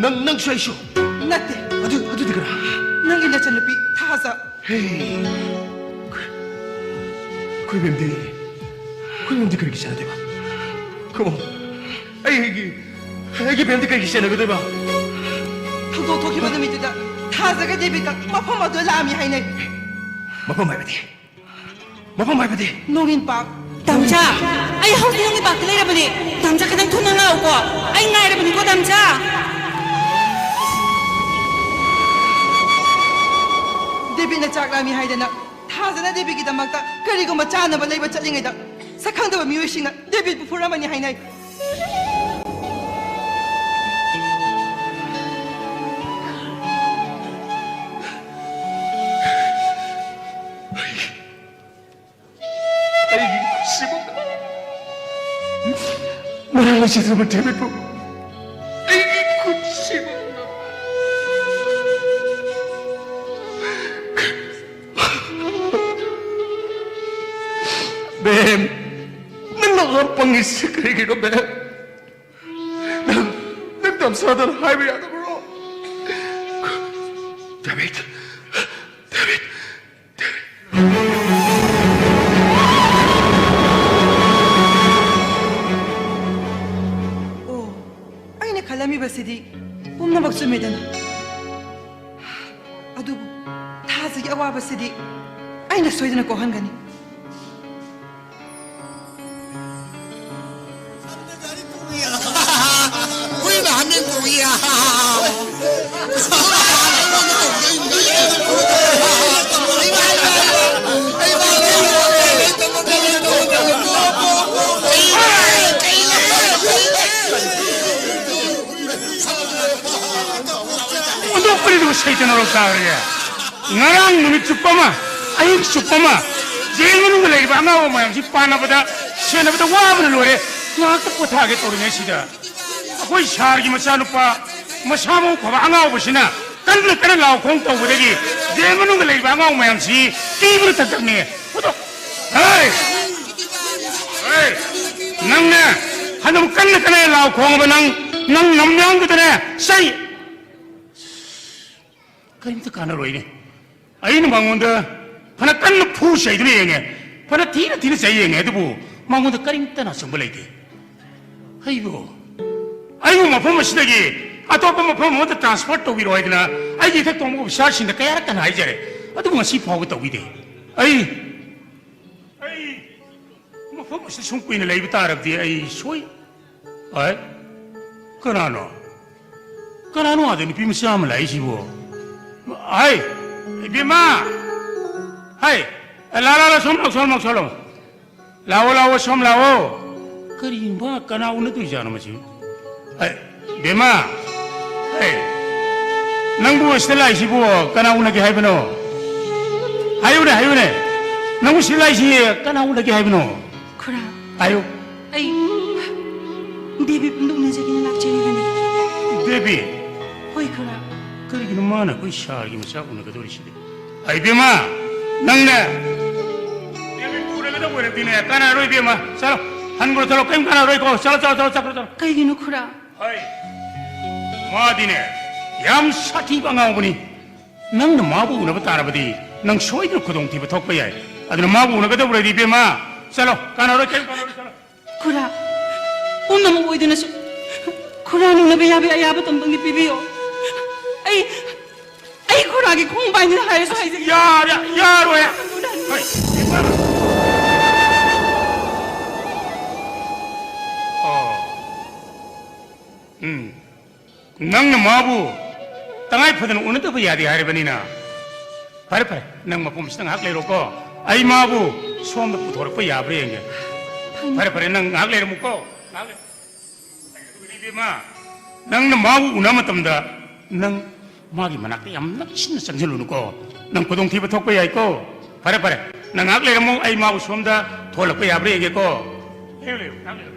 넌 쇠쇼. 나때 어디 그라? 낭기 나찬누피 타자 헤이. 그 뱀들이 그렇게 시작해 봐. 그럼, 애기 뱀들 그렇게 시작해 봐. ꯊꯧꯗꯣꯛ ꯊꯣꯛꯈꯤꯕ ꯅꯨꯃꯤꯠꯇꯨꯗ ꯊꯥꯖꯒ ꯗꯦꯕꯤꯠꯀ ꯃꯐꯝ ꯑꯗꯨ ꯂꯥꯛꯑꯝꯃꯤ ꯍꯥꯏꯅꯩ ꯃꯐꯝ ꯍꯥꯏꯕꯗꯤ ꯅꯣꯡꯏꯟ ꯄꯥꯛ 담자, 아이 하우스 형이 밖에 내려보니 담자 그냥 돈 나오고, 아이 나이려보니고 담자. 데빗ꯅ ꯆꯥꯛ ꯂꯥꯝꯃꯤ ꯍꯥꯏꯗꯅ ꯊꯥꯖꯅ ꯗꯦꯕꯤꯠꯀꯤꯗꯃꯛꯇ ꯀꯔꯤꯒꯨꯝꯕ ꯆꯥꯅꯕ ꯂꯩꯕ ꯆꯠꯂꯤꯉꯩꯗ ꯁꯛꯈꯪꯗꯕ ꯃꯤꯑꯣꯏꯁꯤꯡꯅ ꯗꯦꯕꯤꯠꯄꯨ ꯐꯨꯔꯝꯃꯅꯤ ꯍꯥꯏꯅꯩ 뭐라고 짓으면 데뷔부 애기 굿씹어 뱀 너가 뻥이 시끄러기로 난 담사하던 하이브야도 물어 데뷔 ꯑꯩꯅ ꯈꯜꯂꯝꯃꯤꯕꯁꯤꯗꯤ ꯄꯨꯝꯅꯃꯛ ꯆꯨꯝꯃꯦꯗꯅ ꯑꯗꯨꯕꯨ ꯊꯥꯖꯒꯤ ꯑꯋꯥꯕꯁꯤꯗꯤ ꯑꯩꯅ ꯁꯣꯏꯗꯅ ꯀꯣꯛꯍꯟꯒꯅꯤ 우리는 한민국이야. 너희도 세전으로 싸우려. 나랑 놈이 죽범아, 아이 죽범아. 제일 무는 걸 내가 아마 오면 집바나보다 시에나보다 와보는 노래 나도 못하게 또르네 시다. 거의 샤르기 뭐 싸누빠, 뭐 사모 과바 안 하고 보시나. 깐들 까는 나오 공도 보대기. 제일 무는 걸 내가 아마 오면 지 끼부를 탁탁네. 호도. 에이, 낭나 한놈 깐들 까는 나오 공부 낭 남녀한 것들에 싸이. 그림도 까나로 이네. 아이는 망원다. 하나 깐는 푸시야 이들이 얘네. 하나 뒤는 사이 얘네. 뭐 망원다 까림따 나서 몰라이게. 아이고 뭐 보면 시대기. 또 보면 어떤 트랜스포트 위로 와야 되나. 아이 택도 먹고 샤신데 까야락간 아이자래. 또 뭔가 시포하고 또 위대. 아이 뭐 보면 시대 숨고 있는 레이브 따라ਦੀ 아이 소이. 아이 그나노 아더니 비면 싸움을 나이시고. Hai, Bima. Hai, la solong. Lawo som lawo. Kerimba kana una tu jana machi. Hai, Bima. Hai. Nangbu istilai si bu kana una ki hai bano. Hayu ne. Nangbu istilai si kana una ki hai bano. Kura, Ayo, ay, Devi penduk na sa kinalak chini gani. Devi. Hoy kura, Kari mana koi shar ki masa una kadori si de. Hai Bima, nang ne. Devi pura kada boleh tine kana roi Bima. Chalo, hangur chalo kaim kana roi ko. Chalo. kay gino kura. Hai, madine, yam sati bangau buni. Nang na mabu una batara badi, nang soi na kudong tiba tok pa yai. Aduna mabu una kada boleh di Bima. Chalo, kana roi kaim kana roi chalo. Kura, una mo boy na sa. Kura nung nabayabi ayaba tambang ni Pibiyo. Ay kura ki kung bain na hayo sa hayo. Ya roi. Hai, Bima. Oh. Nang na mabu tangai padan una to ya di hari bani na pare nang mapum sitang hak le roko ai mabu som da puthor pa ya bre nge pare nang hak le mu ko hak le ai bi ma nang na mabu una matam da nang magi manak yam nak sin sang jelu ko nang podong thi thok pa ya ko pare nang hak le mu ai mabu som da thol pa ya bre nge ko le hak le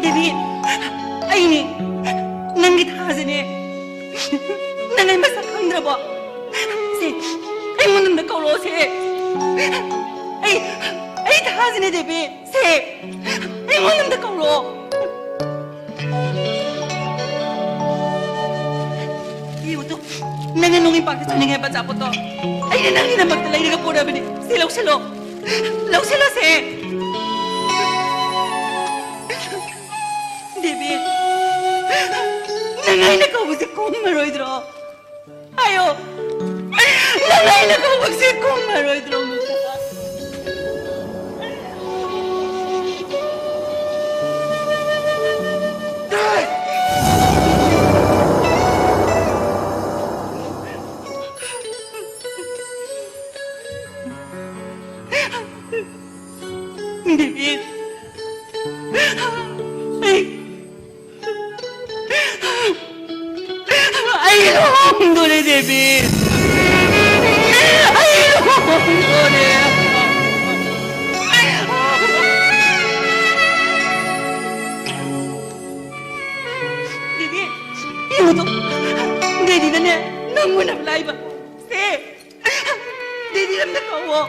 Devi, ay ni, nanggit hasin eh. Nangay masakang drabo. Si, ay mo nang nakaulo si. Ay hasin eh Devi. Si, ay mo nang nakaulo. Iyo to, nanganungin pagkat sa nangay batsa po to. Ay nanangin na magtalay na kapura bini. Si law silo si. Devi, nangay na kausik kong maroy dro. Ayo, nangay na kausik kong maroy dro mo ka. Devi, ay dole Devi. Ay dole. Devi, iyo to. Devi na ne, nang mo na play ba? Se, Devi lam na kawo.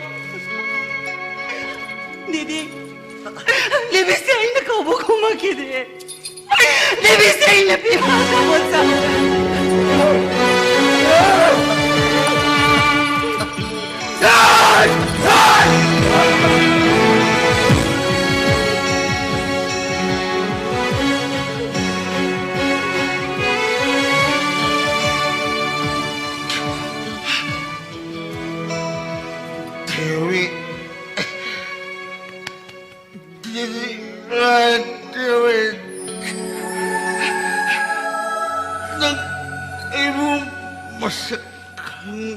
Devi se ay na kawo kumakide. Devi se ay na pipasa mo sa. Dewi, nang ibu masak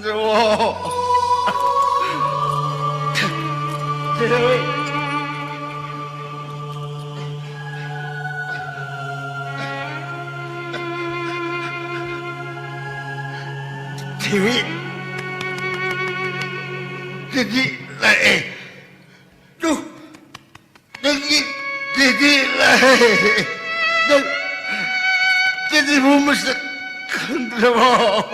daw. Dewi, TV jadi lain tu jadi lain jadi rumus kontrol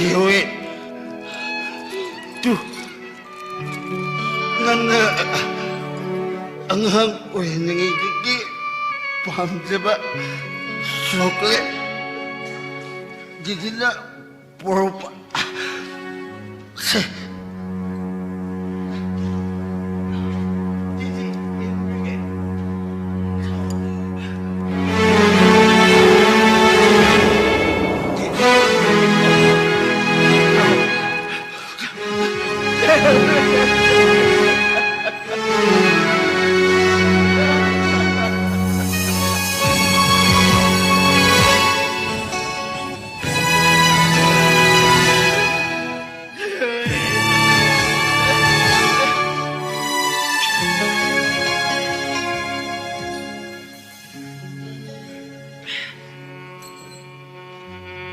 Dewi, tuh, nana, anghang, nengi gigi, paham coba, coklat, jadi nak poropa,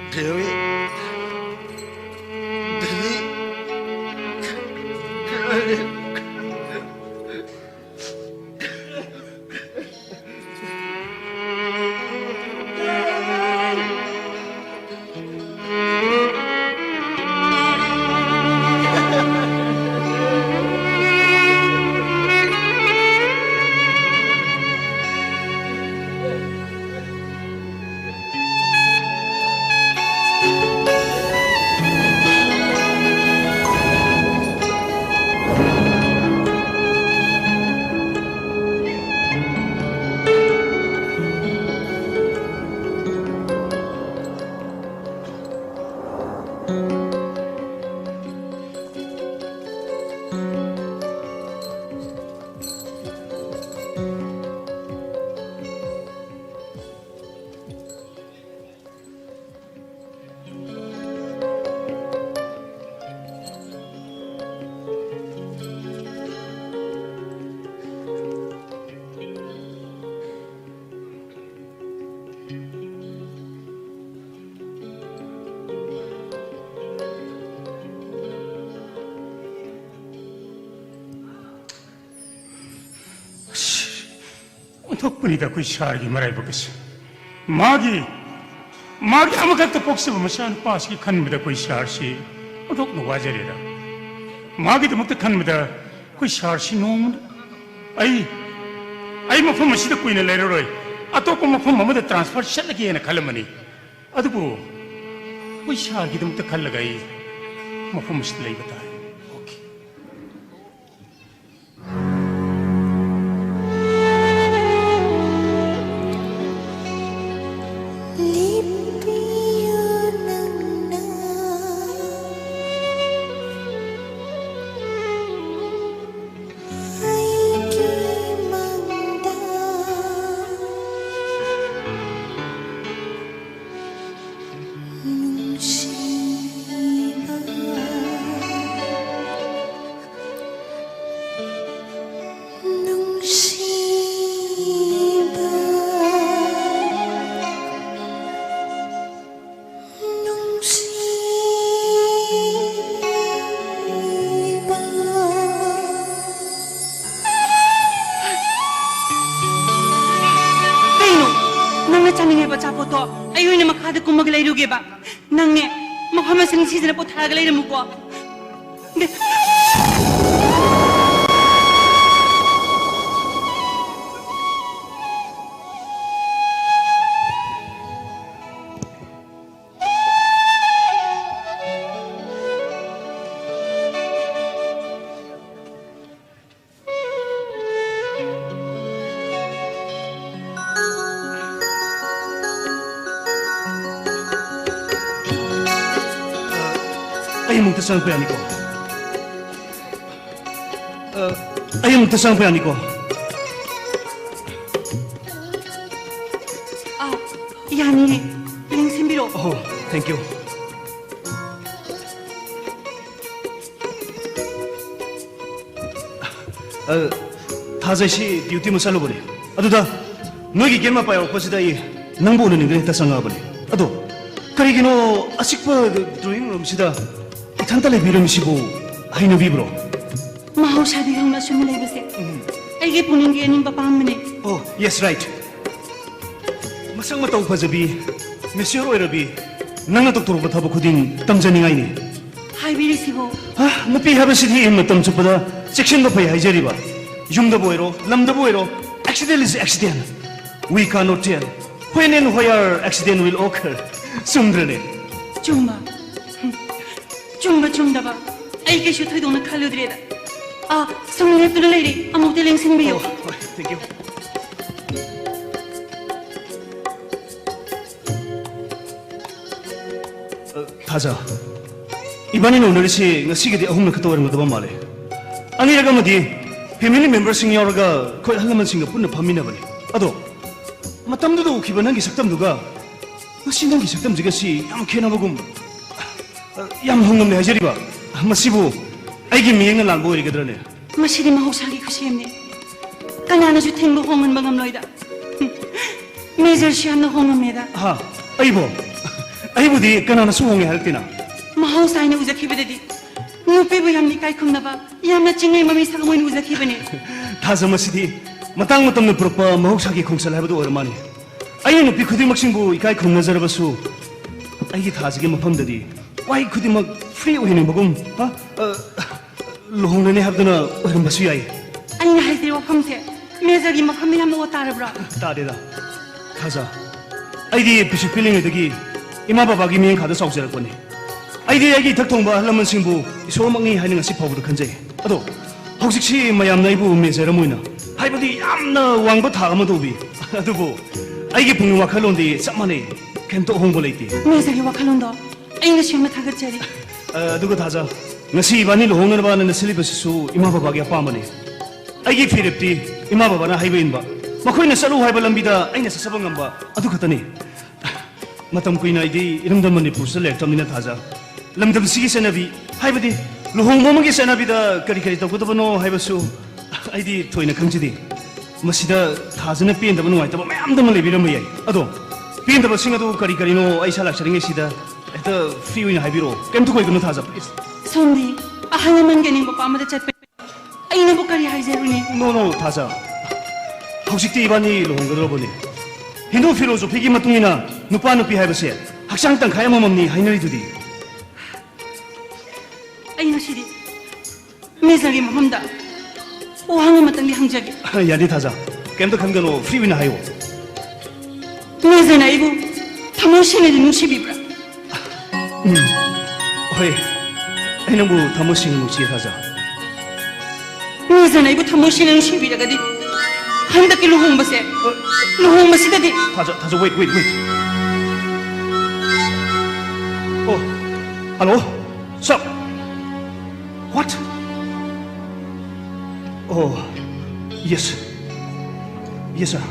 Dewi, 덕분이다 그 샤르기 말해보겠어. 마기 아무 것도 복습을 못하는 빠시기 칸입니다 그 샤르시. 어떻게 노가제리라. 마기도 못해 칸입니다 그 샤르시 노무. 아이 뭐 폼을 시듣고 있는 레로로이. 아또 뭐 폼을 뭐데 트랜스퍼 샷라기 에나 칼라머니. 아두고 그 샤르기도 못해 칼라가이 뭐 폼을 시들레이거다. Nangnya, mau kamu sering sih sudah potong lagi deh muka. Ay mong tasan pa yan ko. ayam tasang pa yan ko. 아, 야니, 랭신비로. Oh, thank you. 타자시 듀티 무살로 보내. 아도다 너기 게임만 봐요. 버스다 이 낭보 오는 인데 tasang 보내. 아도 그리기노 아식바 드로잉 룸시다. 탄탈레 비름시고 하이노 비브로. 마우샤디 형나 슈물레이브세. 아이게 보는 게 아닌 바빠하면에. Oh, yes, right. Masang matao pa zabi, Monsieur Oirabi, nang natuturo pa tabo ko din tamjani ngay ni. 하이비리시고. Ah, napihaban si diin matam chupada, section da pa yay jari ba? Yung da boero, lam da boero, accident is accident. We cannot tell when and where accident will occur. Sumdrane. 좀 봐. 아이게 슈트이 동네 칼로드레다. 아, 성례 뚫레리. 아무데 랭신비요. Oh, thank you. 타자. 이번에는 오늘이 ngasi기 ahum na katawaran mo daban male. Ang ilaga mo di family members sing yoraga koy halaman sing punna pamina bani. Ado matamdo ukiba nang gisaktam duga. Ngasi nang gisaktam jiga si yam kena bagum. Yam hongam ne hajari ba. Masibu aigi miyeng na lalbo irigadrane. 마시리 마우샤리 그시엠네. 까나나 주탱로 홍은 방암로이다. 메절시 않는 홍음에다. Ha, aibo. Aibo di kanana suhonge haltina. 마우사이네 우자키베데디. 누페부 얌니 까이쿵나바. 얌나 찡ngay 마미사가 모인 우자키베네. 타자 masidi matang matam na propa mahusagi khungsal habado oramani. Ayi nupi khudimag singbu ikai khungnazarabasu. Aigi thajige mafamdadi wai khudimag free ohine bagum. Ha? luhongnani habdana orambasu yai. 아니 하이들 와팜세. 메절이 마팜이 함나 오따르브라. Tadeda. 타자. 아이디 비식 필링에다기 이마 바바기 미행 가다 사옥자를 거니. 아이디 애기 덕통바 할라문 싱부 소망이 하는 것이 법으로 간제. 아도 혹시 마얌 나이부 메제라 모이나. 하이버디 얌나 왕고 다가마도 비. 아도부 아이기 분명와 칼론디 쌈만에 캔토 홍볼레이티. 메절이 와칼론도. 아이가 시험에 타겠자리. 누가 타자. ngasi ibani luhongan ba na silibus su ima baba gi apamani. Aigi firipti ima baba na haibain ba. Makoy na salu haiba lambida ay na sasabang amba. Adu katani. Matam koy na idi iramdaman ni pusa lektam ni na taza. Lamdam sige sanabi haibadi luhong mo magi sanabida kari taw kutabano haibasu aidi toy na kangjidi. Masida taza na pienda banu ay taba mayam daman lebiram yai. Ado pienda ba singado kari no ay salak saringe sida. Eta free na haibiro. Kemtu koy kuno taza please. 손디 아하나만 게닝 거 빠마데 쳇베 아이나 보카리 하이제루니 노노 타자. 혹시 이반이 luhong 보니. 힌두 필로소피 마뚱이나 누파 누피 하이버세. 학상 땅 가야만 없니 하이너리 두디. 아이나 시디 메절이 마함다 오항은 마땅리 항자기 야디 타자. 겜도 감겨노 프리위나 하이오. 메절 나이고 타모시네 눈시비브라 호이. 아이는 뭐 다모싱 묵지 타자. 메절 나이고 타모시네 눈시비라가디 한다기 루홍바세 루홍바시다디 타자 wait. Oh, hello? Stop. What? Oh, yes. Yes, sir.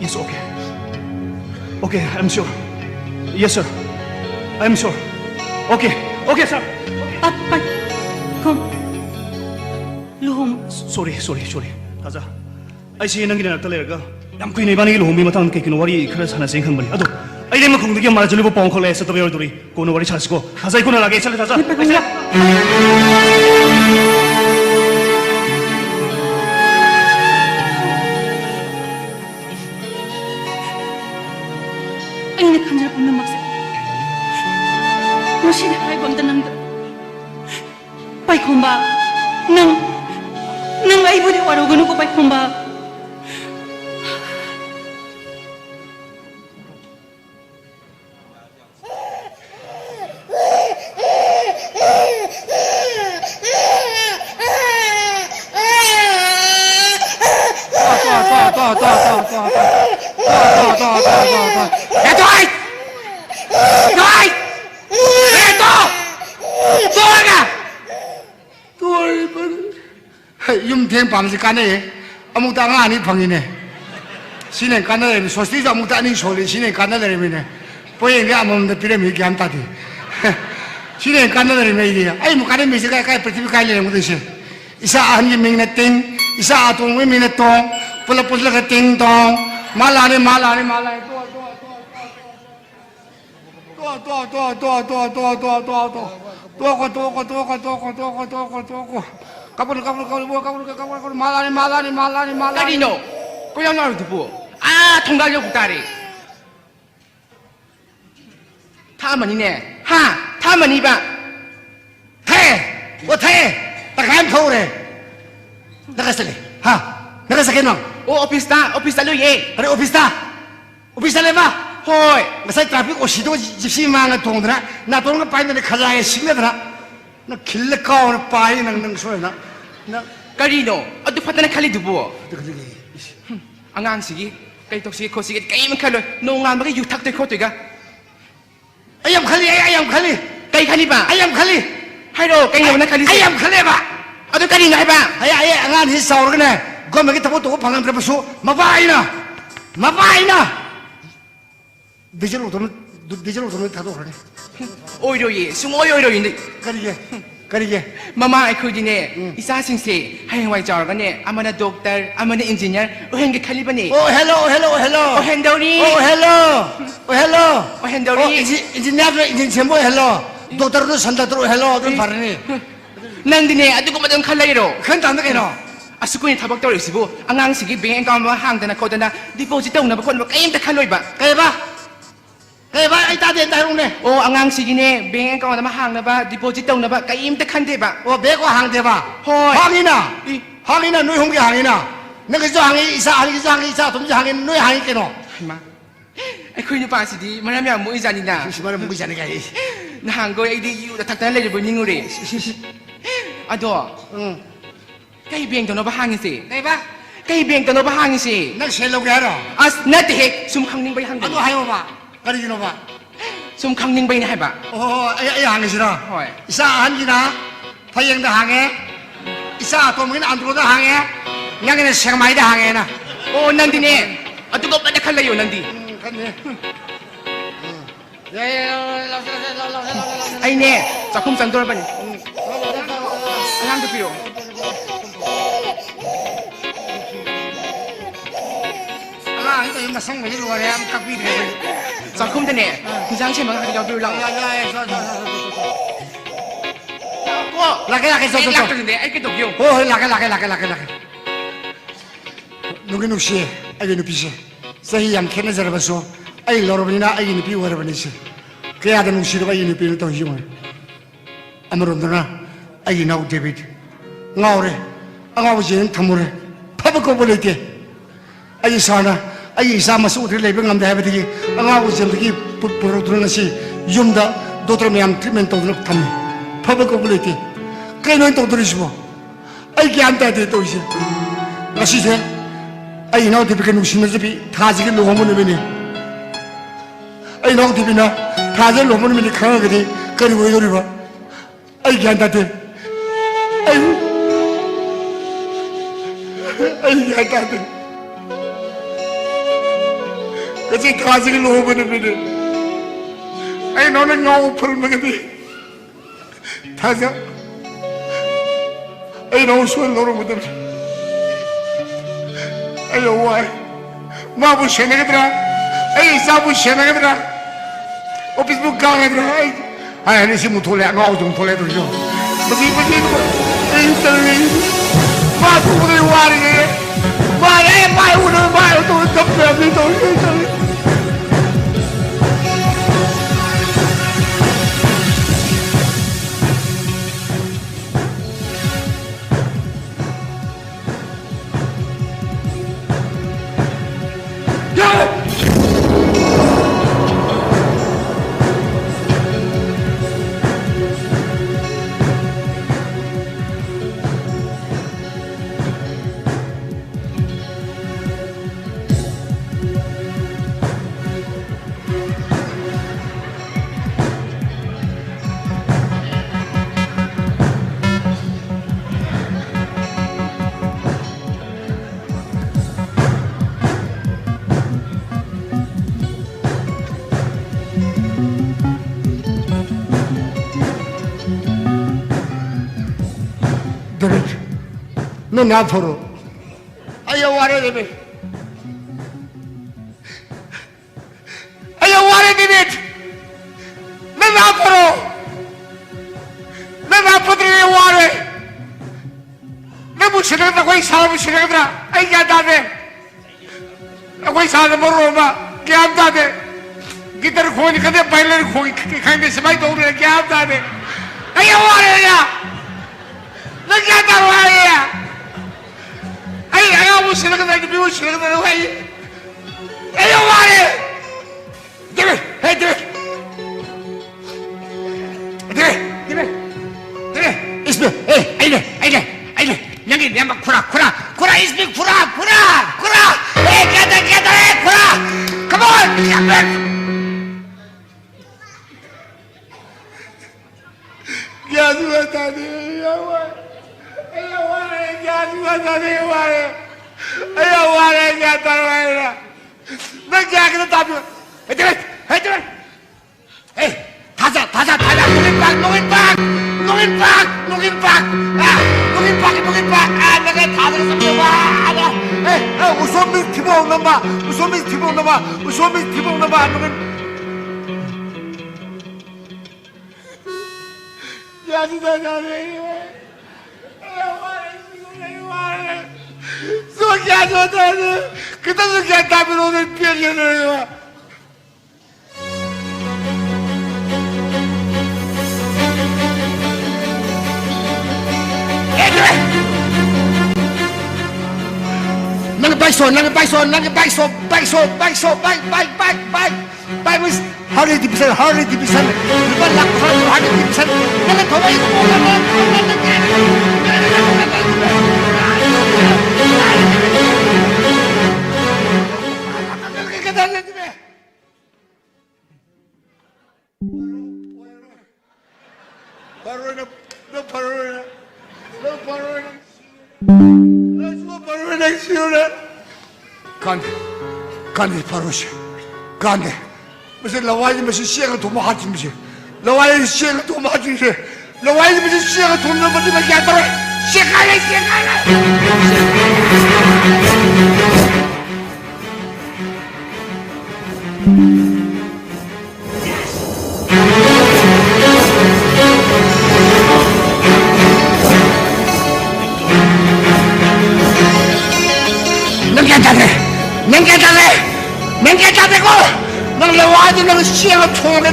Yes, okay. Okay, I'm sure. Yes, sir. I'm sure. Okay, sir. 아빠 컴 루홍 Sorry. 타자. 아이씨 nangi na talaga. Yam kuy na ibani luhumi matang kay kinwari kara sana sing kang bali. Ado. Ay dem kung digyan mara julibo pong khole sa tabi orduri. Kono wari chas ko. Taza ko na lagay sala taza. 아이나 간절 없는 막세 마시네 하이범다 낭다 빠이콤바 능 아이부리 와로그는 거 빠이콤바 Tôi 템 밤지 까네 아무 땅 아니 방이네 신의 까네 소스티도 아무 땅이 소리 신의 까네래미네 보이게 아무데 비례미 감다디 신의 까네래미 이게 아이 뭐 까네 미세가 까이 프리티비 까이래 뭐듯이 이사 한기 명네 땡 이사 아동의 명네 똥 불러불러가 땡동 말라니 까리노 꼬양나루 두부 아 통달려 국다리 타마니네 하 타마니바 태! 뭐 태! 딱 한 터오래 나갔을래 하 나갔을게 너 오 오피스타 루예 그래 오피스타 봐 호이 masai traffic osido jipsi manga tongdra na tonga pai na khaja singdra na khille ka or pai nang so na na 까리노 어디 파타나 칼리 두부 안강시기 까이톡시기 코시기 게임 칼로 농아마가 유탁될 코트가 ayam khali 까이 칼리바 ayam khali 하이로 까이노나 칼리 ayam khali ba 어디 까리노 해봐 ay angan hi saur gane go me ki tapo to phangan tra basu mabaina digital to ta do khane 오이로이 숨오이로인데 kariye 마마 아이코디네 이사싱세 하영와이 자르가네 아마나 독터 아마나 인지니어 오헨게 칼리바네 oh hello 오헨도리 오헨도리 engineer sembo hello doctor do sanda do hello do parni 낭디네 아두고 마던 칼라이로 khan ta na keno 아스쿠니 타박 떨어지고 안강시기 뱅 액카운트 항다나 코다나 디포지트 오나바 콘바 게임다 칼로이바 kay ba ai ta den ta rung ne 오 안강시기네 뱅 액카운트 항나바 디포지트 오나바 게임다 칸데바 oh be ko hang de ba Hoi. hangina noi hong ge hangina na ge jo hangi isa tum ji hangin noi hangi keno 하이마 아이코이 누파시디 마라미야 모이자니나 simara mu jani ga 나한거 에이디 유다 탁탁 레리보 닝우리 아도 까이 뱅 도노바 항이세 kay ba 까이 뱅 도노바 항이세 na se lo ge ro 아스 나테 숨캉닝 바이 항데 ado hayo ba kari no ba 숨캉닝 바이네 해봐 oh ai hangi sira Hoi. isa hangina phayeng da hange isa to min andro da hange ngane sengmai da hange na 오 난디네 아두고 빠다 칼라요 난디 kanne 아이네 작품 짠돌 바니 알랑도 필요 ala ito yung masang mai lo re am kapi de 작품 되네 부장체 막 하기가 별로 laki so 락도인데 알게 독요 oh laki nugi nuksi ai nu pise sahi yam khene zara baso ai lorobina ai nu pi wara bani se kaya da nuksi ro ai nu pi to hiyo amarondana ai nau david ngaure angaw jin thamure phabako bolete ai sana ai isa masu utre lebe ngam da habati angaw jin ki puro drona si yumda dotra myam treatment to lok tham phabako bolete kai no to drisbo ai gyan ta de to ise ngasi se ai nau de ke nuksi me bi thaji ke lomo ne bene ai nau de bina thaji lomo ne khang ge de kari wo yori ba ai gyan ta de ai gyan ta de kasi thaji ke lomo ne bene ai nau ne ngau phul me ge de thaja ai nau so loro mo de ayo wai ma bu shene gedra ai sa bu shene gedra office bu ga gedra ai ni si mu thole nga o jung thole do yo bagi ai tali ma bu de wari ma re ma u no ma to to pe to 그래. 넌 앞으로. 아야 와래 되면. 아야 와래 되면. 넌 앞으로. 넌 앞으로 와래. 내 무시하다 거기 사람 무시하더라. 아이 야다네. 거기 사람 모르마. 야다네. 기타를 고니까 내 바일레를 고기 강대 스마이 도우래 야다네. 아야 와래야. 너 야다로 와래야. 아이 아야 무시하다 이제 무시하다 와이. 아야 와래. 되게 해 되게. 되게. 있어. 에이 아이네. 여기 내막 구라 이스비 구라 에이 가다 해 구라 come on 야수가다니 야수가다니 와래 야다와이라 너 야기도 답이 해들 에이 다자 농인박 내가 다들 섭니다 우소미 티보 온놈아 농인 야지다자네 와래 소기야저다네 그때도 그냥 답을 오늘 피해주는 nang baiso bai was harley division lupa lak harley division nang thawai 간데 바로시 간데 무슨 라와이 무슨 시행을 도모하지 무슨 라와이 시행을 도모하지 무슨 라와이 무슨 시행을 도모하지 무슨 야더라 시행하래 냉개자되고 넌 레와지 넌 시행을 통해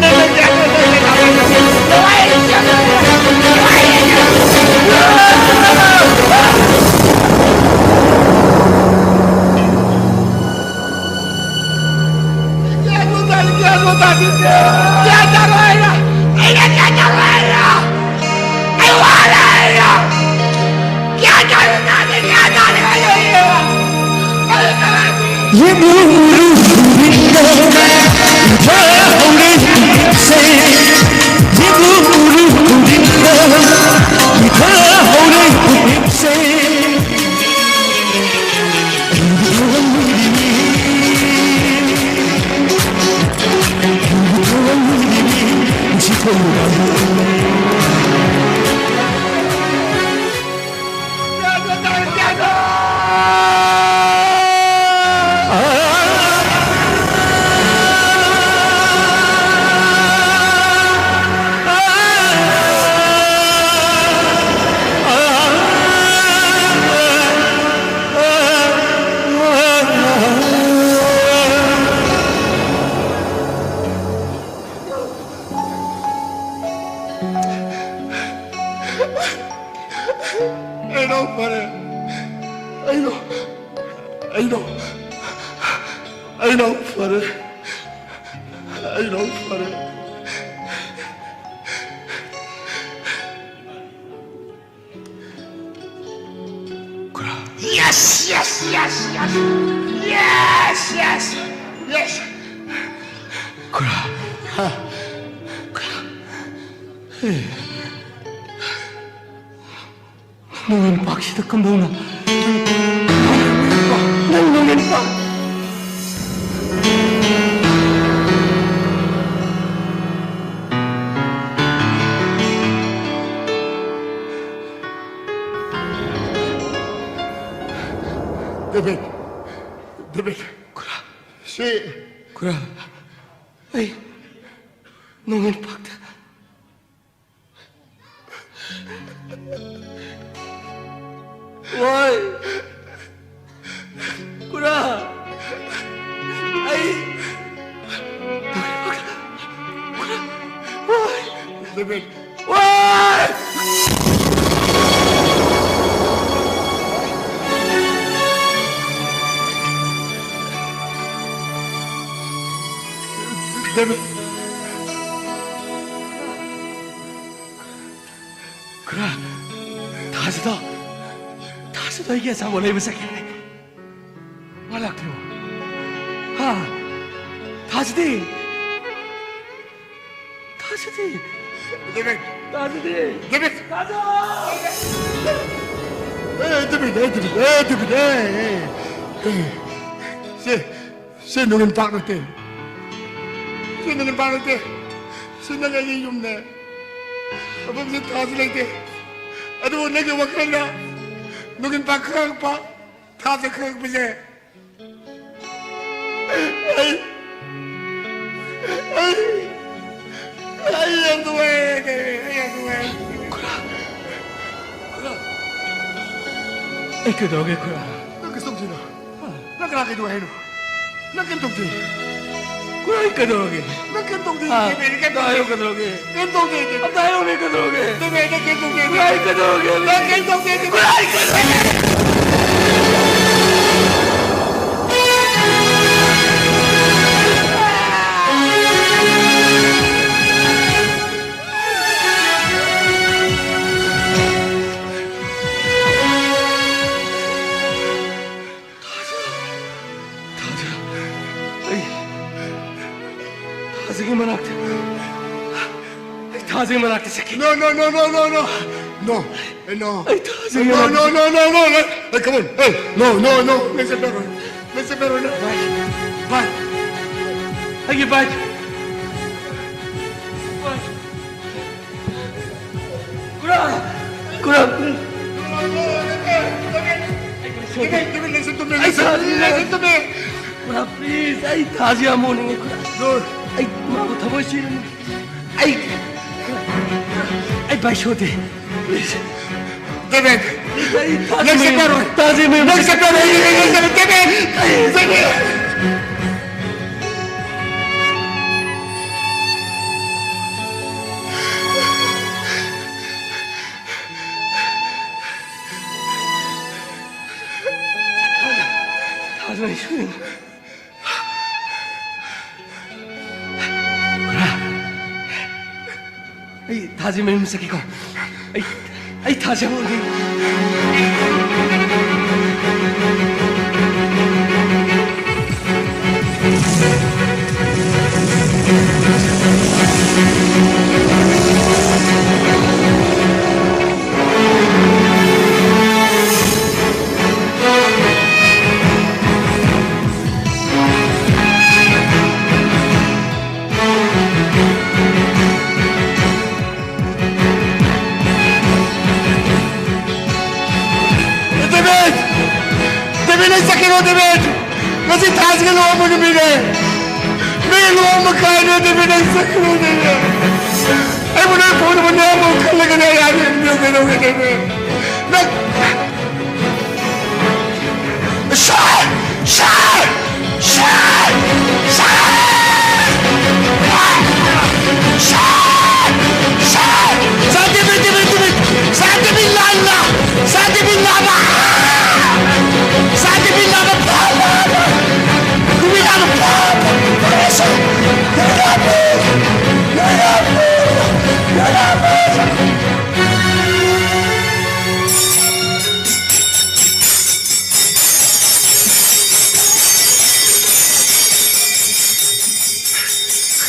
농인 박시도 금방나 난 농인 박 David. David. Kura. Si. Kura. Ay. Nungin pakta. Why? Kura. Ay. Why? David. Why? David. 그래, 다시도 이게 사고 내면 새끼네. 말락대요. 다시디. David. 다시디. David. 가자. David. Si nungin pakte. Si nungin pakte. Si nangay yung na. Abang si taas lang te. Aduh nagawakal na. Nungin pakang pa. Taas kang pa siya. Ay, ang duwag. Ay, kadoge, kura. Nagkasong sila. Nagkakakido ay no. Nagkantong din. Kura, ay kadoge. Nagkantong din. Tayo kadoge. Kantong din. Tayo may kadoge. Nagkantong din. Kura, ay kadoge. Nagkantong din. Kura, ay kadoge. 다생만 할게 새끼. No. Ay, 다생만 No. Hey, come on. Hey, no. Listen better. Bye. Ay, bye. Kura. David, listen to me. Ay, Listen to me. Kura, please. Ay, 다시야 모닝에 kura. No. Ay, 마구 타고 싶은. Ay, bye, 쇼데. Please. David. Ay, Listen better. 다시면. Listen better. David. 다시만 쇼. Ay, 다시만 새끼고. Ay, 다시 모닝. David. Kasi taas ka luwa mo na binay. May luwa mo kaya na David ang sakit mo na yan. Ay mo na po naman na mo kalaga na yan yung gano'n ka David.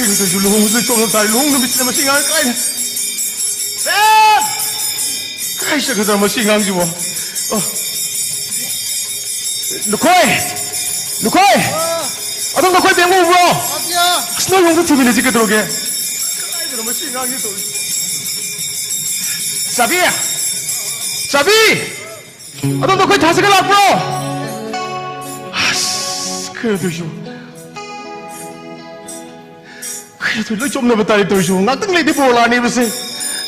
그래서 줄롱을 좀 달롱 놈이 지나면 싱할 까이. 까이셔 그 사람 싱한 지 뭐. 누코이. 어떤 누코이 뱅고 울어. 스노 용도 팀이네 지금 들어오게. 까이 그러면 싱한 게 돌. 자비. 어떤 누코이 다섯 개 나쁘어. 그래도쇼. 그래도 너 좀 넘었다니 도쇼. 나등 레디 볼라니 버세.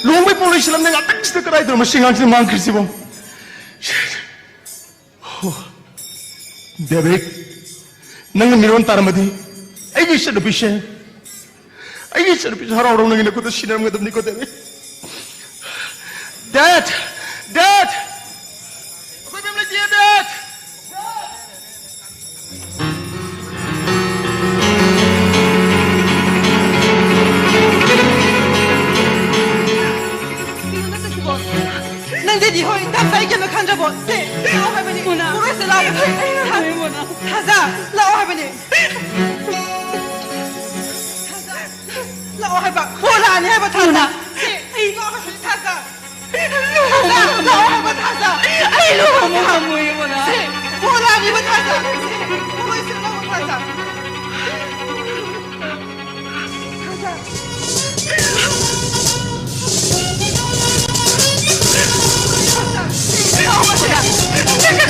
롱베 볼리실람 내가 딱 지들 거라이 들으면 싱앙지 많겠지봉. 데빅, 너는 미론 따르마디. 아이기 싫어 비셰. 아이기 싫어 비셰 하라오롱 너희네 것도 신뢰하는 것도 니거 데빅. Dad! Dad! Ako yung mga diya, Dad! nanti di hoi tam sai kena kan jabo se lao hai bani puro se lao taza lao hai bani lao hai ba bola ni hai ba taza se lao hai bani taza lao hai ba taza ai lu mo ha mo yi mo na se bola ni ba taza se puro se lao ba taza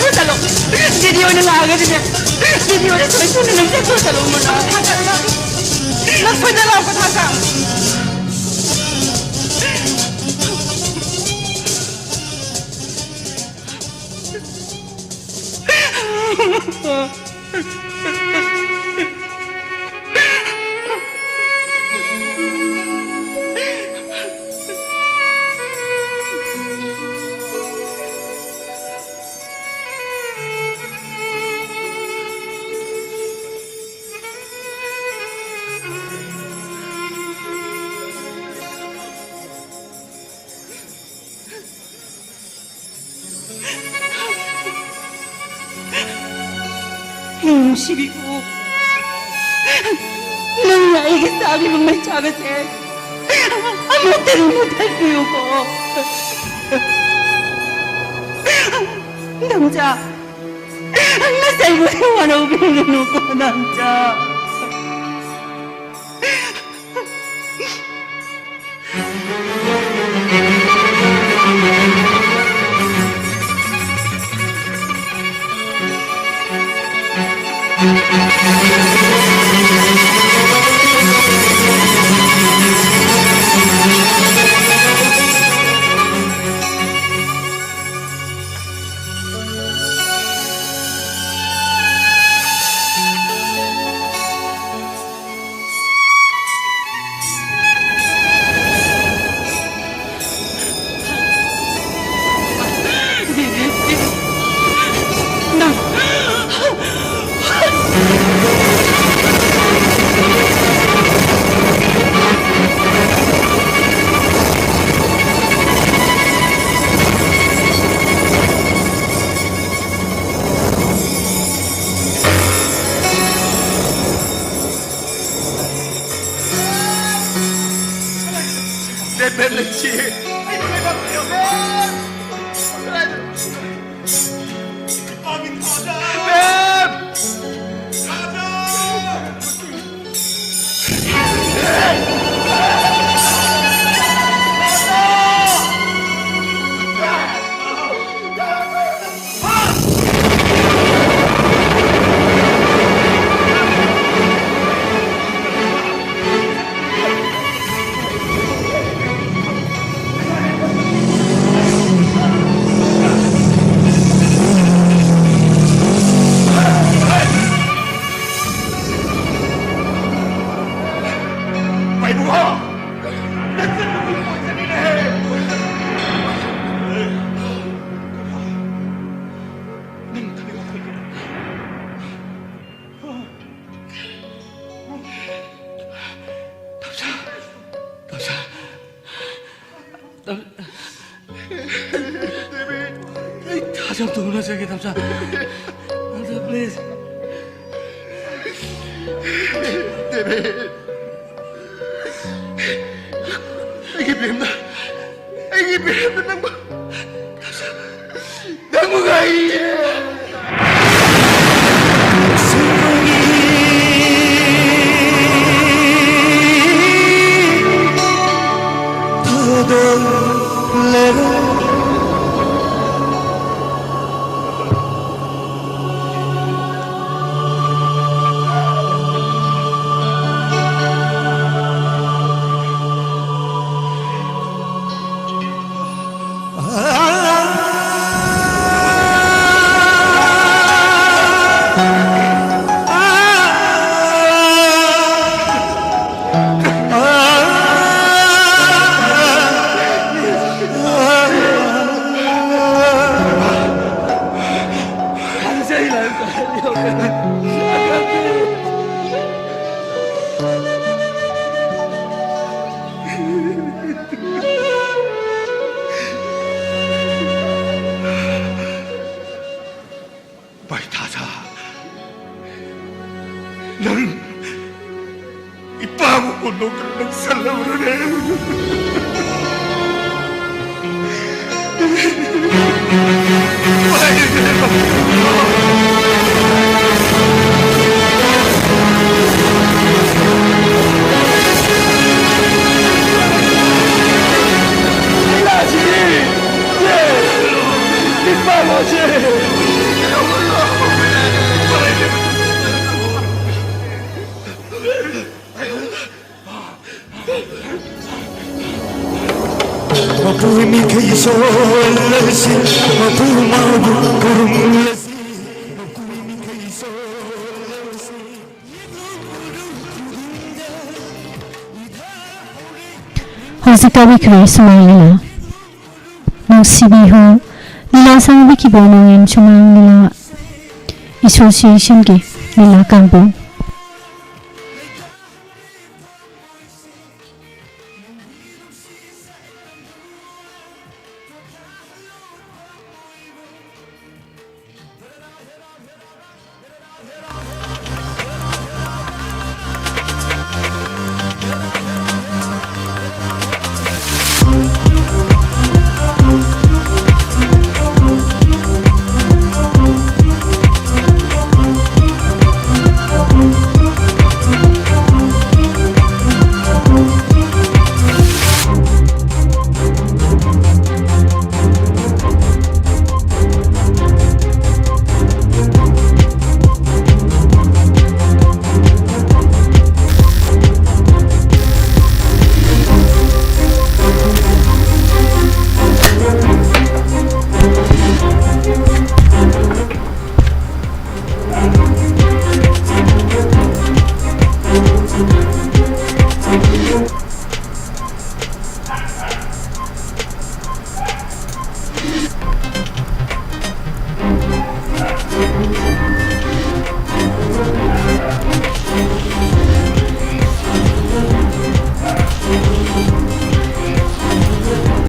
Cútalo, si Dios no la haga, si Dios no soy tú, no sé cútalo, mona. No soy de loco, tata. 시비고 넌 나에게 쌀이 먹는 작으세 아무 때도 못할 거요고 남자 나 살고 생활하고 배워놓고 남자 다정도 무너지게 남자 남자 please 이게 비린다 이게 비린다 낭부 낭부가 이게 어부의 미케이 솔레시 어부마부 구름레시 Hozika Wikri Sumaila Nungsibihu Nila Sang Wikibo Nangin Chumang Nila Association Ki Nila Kampung